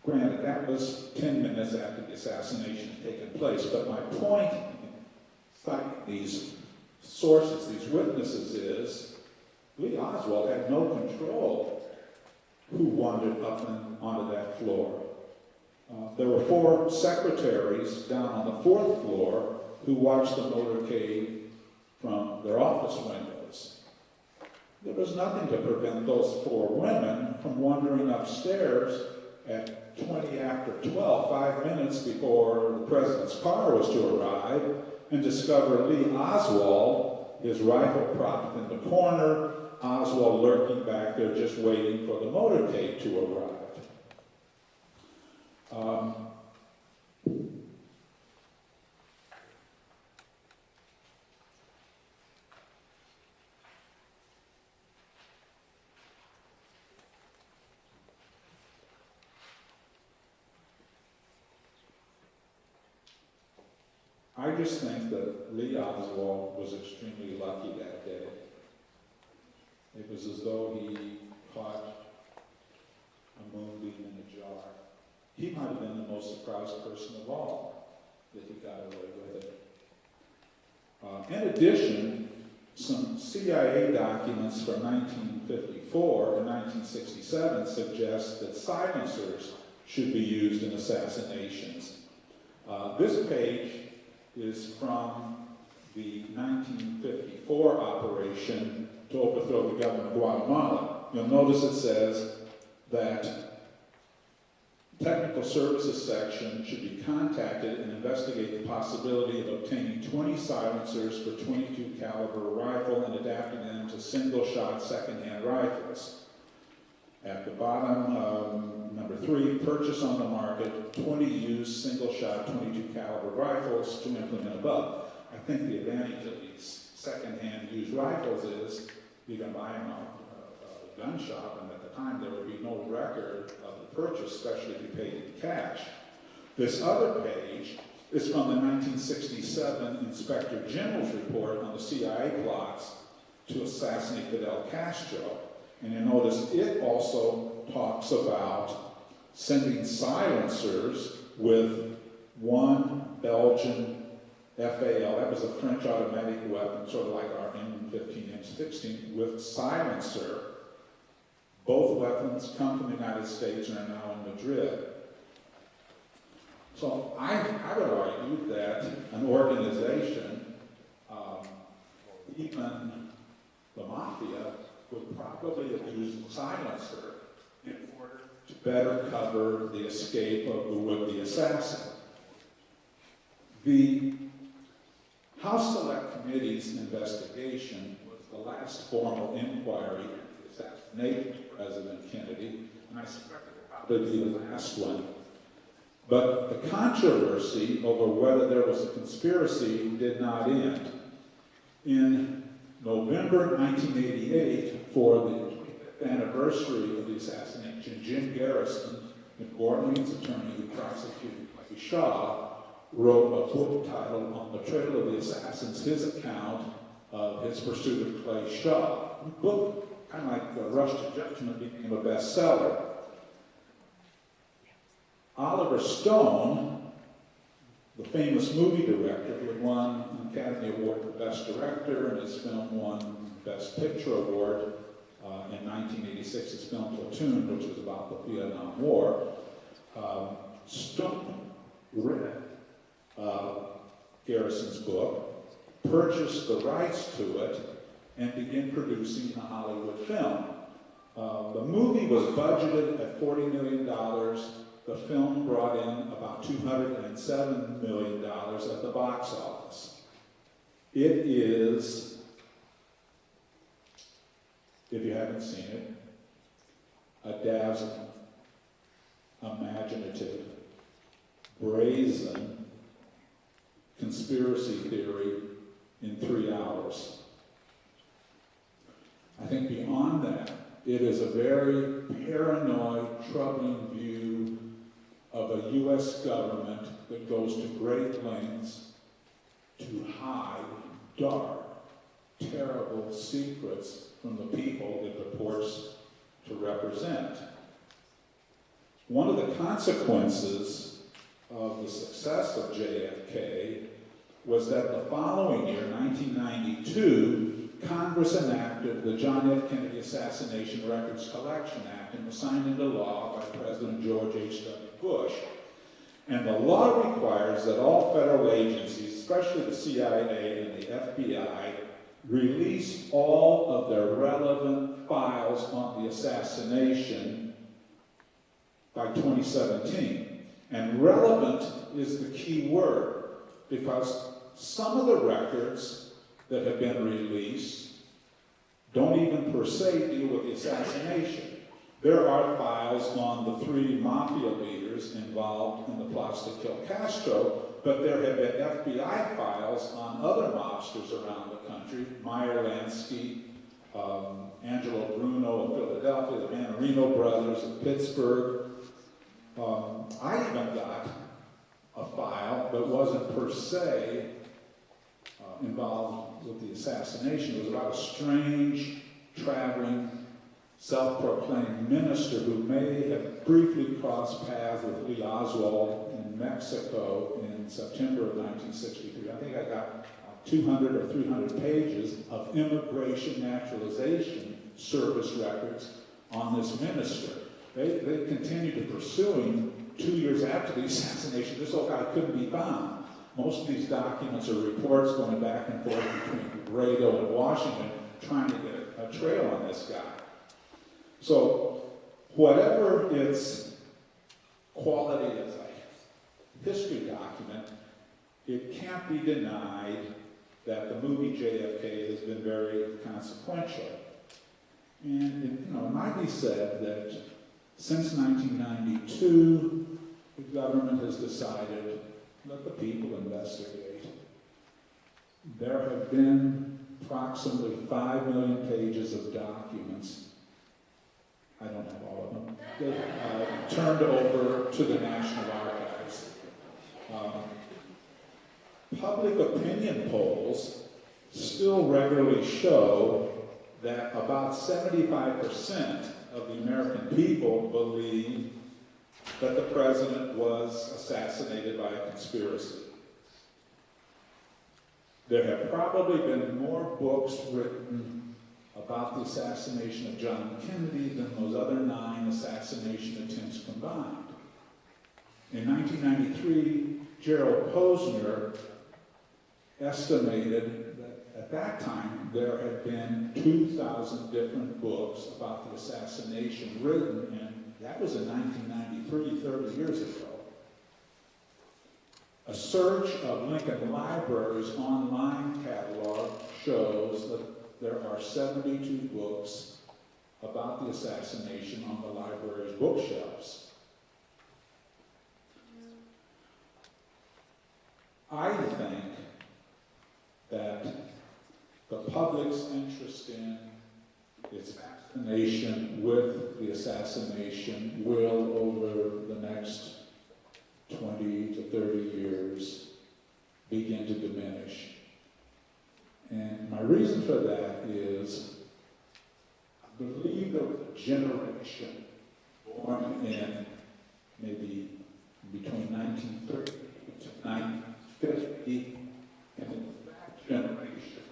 Granted, that was 10 minutes after the assassination had taken place, but my point in citing these sources, these witnesses, is Lee Oswald had no control who wandered up and onto that floor. There were 4 secretaries down on the 4th floor who watched the motorcade from their office windows. There was nothing to prevent those 4 women from wandering upstairs at 20 after 12, 5 minutes before the president's car was to arrive, and discover Lee Oswald, his rifle propped in the corner, Oswald lurking back there just waiting for the motorcade to arrive. I just think that Lee Oswald was extremely lucky that day. It was as though he caught a moonbeam in a jar. He might have been the most surprised person of all that he got away with it. In addition, some CIA documents from 1954 and 1967 suggest that silencers should be used in assassinations. This page is from the 1954 operation to overthrow the government of Guatemala. You'll notice it says that Technical Services Section should be contacted and investigate the possibility of obtaining 20 silencers for .22 caliber rifle and adapting them to single-shot second-hand rifles. At the bottom, number 3, purchase on the market 20 used single-shot .22 caliber rifles to implement above. I think the advantage of these second-hand used rifles is you can buy them out of a gun shop, and at the time there would be no record of the purchase, especially if you paid in cash. This other page is from the 1967 Inspector General's report on the CIA plots to assassinate Fidel Castro. And you notice it also talks about sending silencers with one Belgian FAL, that was a French automatic weapon, sort of like our M15, M16, with silencer. Both weapons come from the United States and are now in Madrid. So I would argue that an organization, even the mafia, would probably have used silencer in order to better cover the escape of the would-be assassin. The House Select Committee's investigation was the last formal inquiry into the assassination of President Kennedy, and I suspect it would be the last one. But the controversy over whether there was a conspiracy did not end. In November 1988, for the anniversary of the assassination, Jim Garrison, the New Orleans attorney who prosecuted Shaw, wrote a book titled On the Trail of the Assassins, his account of his pursuit of Clay Shaw. The book, kind of like Rush to Judgment, became a bestseller. Oliver Stone, the famous movie director who had won an Academy Award for Best Director, and his film won Best Picture Award in 1986, his film Platoon, which was about the Vietnam War. Stone read Garrison's book, purchased the rights to it, and began producing a Hollywood film. The movie was budgeted at $40 million. The film brought in about $207 million at the box office. It is, if you haven't seen it, a dazzling, imaginative, brazen conspiracy theory in 3 hours. I think beyond that, it is a very paranoid, troubling view of a U.S. government that goes to great lengths to hide dark, terrible secrets from the people it purports to represent. One of the consequences of the success of JFK was that the following year, 1992, Congress enacted the John F. Kennedy Assassination Records Collection Act and was signed into law by President George H.W. Bush. And the law requires that all federal agencies, especially the CIA and the FBI, release all of their relevant files on the assassination by 2017. And relevant is the key word, because some of the records that have been released don't even per se deal with the assassination. There are files on the 3 mafia leaders involved in the plots to kill Castro, but there have been FBI files on other mobsters around the country, Meyer Lansky, Angelo Bruno of Philadelphia, the Manarino brothers of Pittsburgh. I even got a file that wasn't per se involved with the assassination. It was about a strange, traveling, self-proclaimed minister who may have briefly crossed paths with Lee Oswald in Mexico in September of 1963. I think I got 200 or 300 pages of immigration naturalization service records on this minister. They continued to pursue him 2 years after the assassination. This old guy couldn't be found. Most of these documents are reports going back and forth between Laredo and Washington trying to get a trail on this guy. So, whatever its quality as a history document, it can't be denied that the movie JFK has been very consequential. And it might be said that since 1992, the government has decided, let the people investigate. There have been approximately 5 million pages of documents, I don't have all of them, that turned over to the National Archives. Public opinion polls still regularly show that about 75% of the American people believe that the president was assassinated by a conspiracy. There have probably been more books written about the assassination of John Kennedy than those other 9 assassination attempts combined. In 1993, Gerald Posner estimated that at that time there had been 2,000 different books about the assassination written in That was in 1993, 30 years ago. A search of Lincoln Library's online catalog shows that there are 72 books about the assassination on the library's bookshelves. I think that the public's interest in its fascination with the assassination will, over the next 20 to 30 years, begin to diminish. And my reason for that is, I believe there was a generation born in maybe between 1930 to 1950, and that generation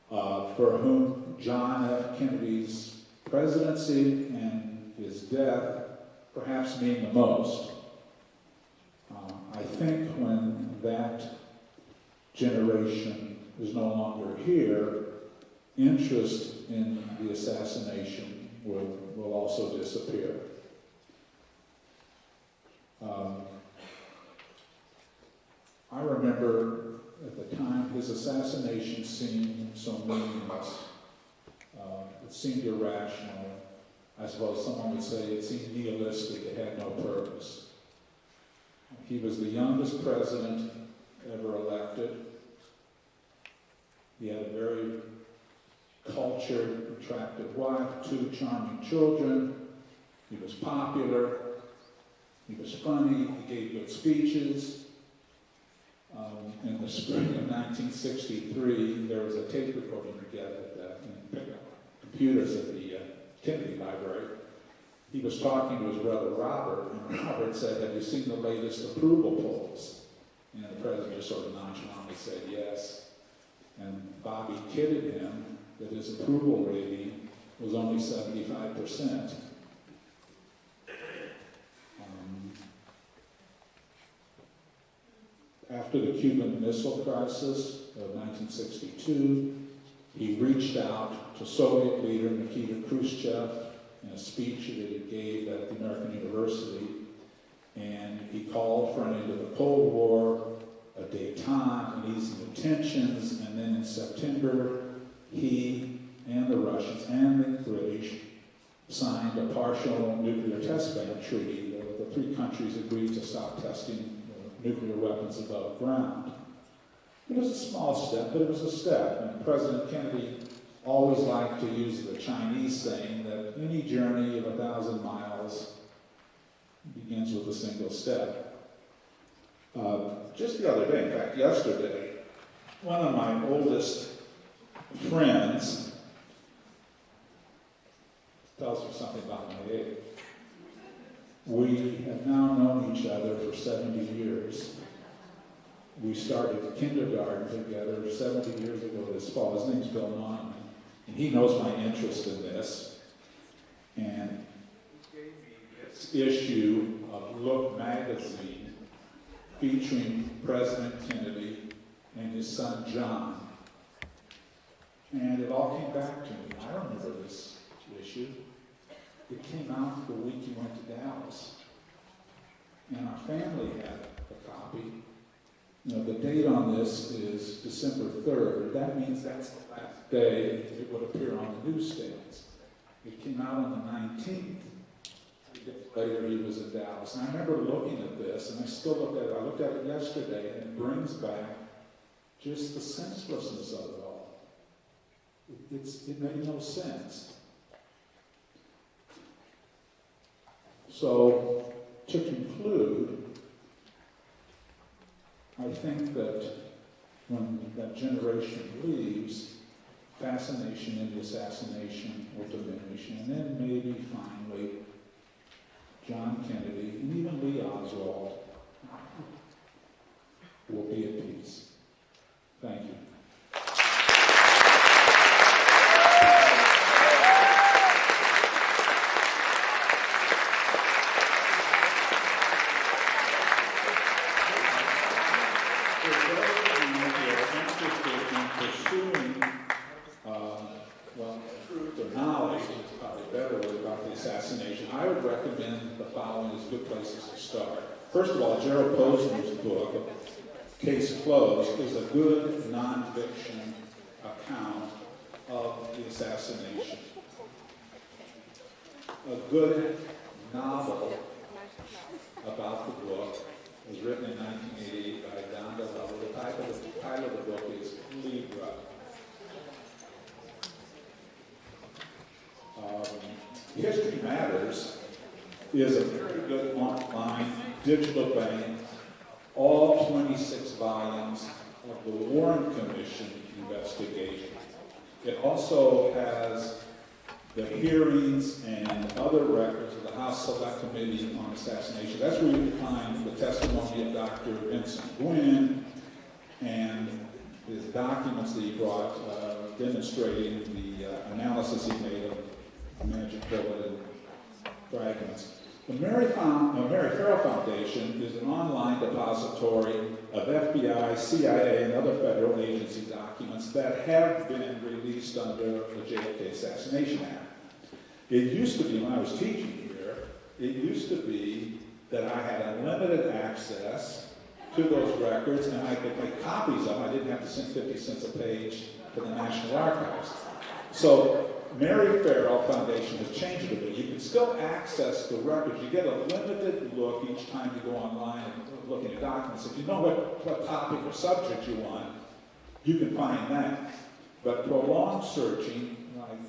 for whom John F. Kennedy's presidency and his death perhaps mean the most. I think when that generation is no longer here, interest in the assassination will also disappear. I remember at the time his assassination seemed so meaningless. It seemed irrational. I suppose someone would say it seemed nihilistic. It had no purpose. He was the youngest president ever elected. He had a very cultured, attractive wife, 2 charming children. He was popular. He was funny. He gave good speeches. In the spring of 1963, there was a tape recording together in computers at the Kennedy Library. He was talking to his brother Robert, and Robert said, "Have you seen the latest approval polls?" And the president just sort of nonchalantly said yes. And Bobby kidded him that his approval rating was only 75%. After the Cuban Missile Crisis of 1962, he reached out to Soviet leader Nikita Khrushchev in a speech that he gave at the American University, and he called for an end to the Cold War, a détente, and easing of tensions, and then in September, he and the Russians and the British signed a partial nuclear test ban treaty. The 3 countries agreed to stop testing nuclear weapons above ground. It was a small step, but it was a step. And President Kennedy always liked to use the Chinese saying that any journey of 1,000 miles begins with a single step. Just the other day, in fact, yesterday, one of my oldest friends tells me something about my age. We have now known each other for 70 years. We started kindergarten together 70 years ago this fall. His name's Bill Neumann, and he knows my interest in this. And he gave me this issue of Look magazine featuring President Kennedy and his son John. And it all came back to me. I remember this issue. It came out the week he went to Dallas. And our family had a copy. You know, the date on this is December 3rd. That means that's the last day it would appear on the newsstands. It came out on the 19th. 3 days later, he was in Dallas. And I remember looking at this, and I still look at it. I looked at it yesterday, and it brings back just the senselessness of it all. It made no sense. So, to conclude, I think that when that generation leaves, fascination in the assassination will diminish, and then maybe finally John Kennedy and even Lee Oswald will be at peace. Thank you. Pursuing, truth or knowledge is probably a better way about about the assassination, I would recommend the following as good places to start. First of all, Gerald Posner's book, Case Closed, is a good nonfiction account of the assassination. A good novel about the book was written in 1988 by Don DeLuca. The title of the book is Libra. History Matters is a very good online digital bank, all 26 volumes of the Warren Commission investigation. It also has the hearings and other records of the House Select Committee on Assassination. That's where you can find the testimony of Dr. Vincent Gwynn and his documents that he brought demonstrating the analysis he made of magic bullet and fragments. The Mary Farrell Foundation is an online depository of FBI, CIA, and other federal agency documents that have been released under the JFK Assassination Act. It used to be, when I was teaching here, it used to be that I had unlimited access to those records and I could make copies of them. I didn't have to send 50 cents a page to the National Archives. So Mary Farrell Foundation has changed it a bit. You can still access the records. You get a limited look each time you go online and look at your documents. If you know what topic or subject you want, you can find that. But prolonged searching, like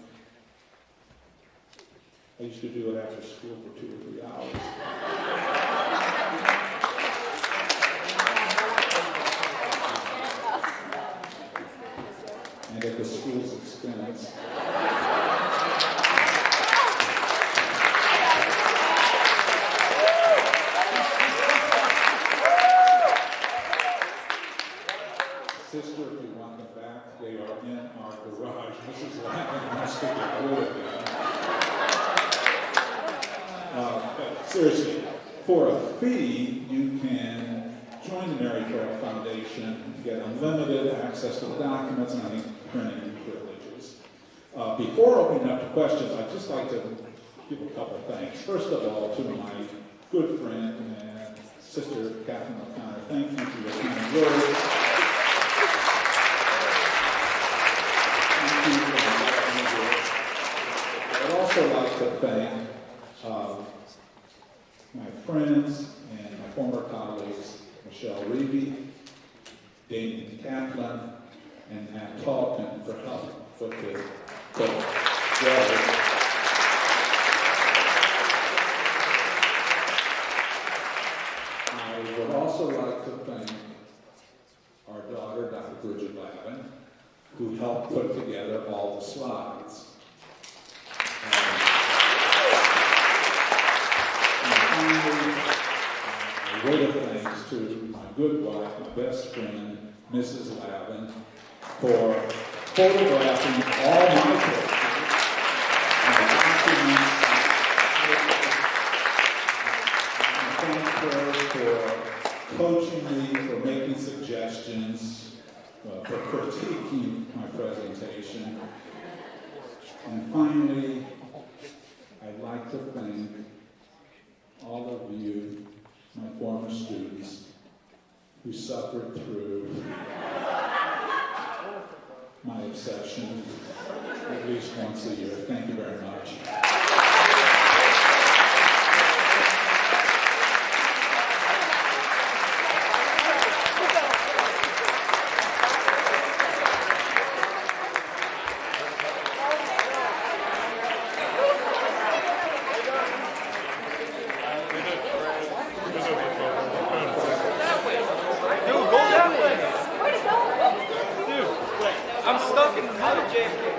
I used to do it after school for 2 or 3 hours. And at the school's expense. Sister, if you want them back, they are in our garage. Mrs. Lavin wants to get rid of them. But seriously, for a fee, you can join the Mary Farrell Foundation and get unlimited access to the documents and I think printing privileges. Before opening up to questions, I'd just like to give a couple of thanks. First of all, to my good friend and sister, Catherine O'Connor. Thank you for your kind words. I'd also like to thank my friends and my former colleagues, Michelle Reeve, Damien Kaplan, and Matt Talton for helping put this together. I would also like to thank our daughter, Dr. Bridget Lavin, who helped put together all the slides. And finally, a word of thanks to my good wife, my best friend, Mrs. Lavin, for photographing all my pictures, my documents. I thank her for coaching me, for making suggestions, for critiquing my presentation. And finally, I'd like to thank all of you, my former students, who suffered through my obsession at least once a year. Thank you very much. I'm stuck in the middle, JFK.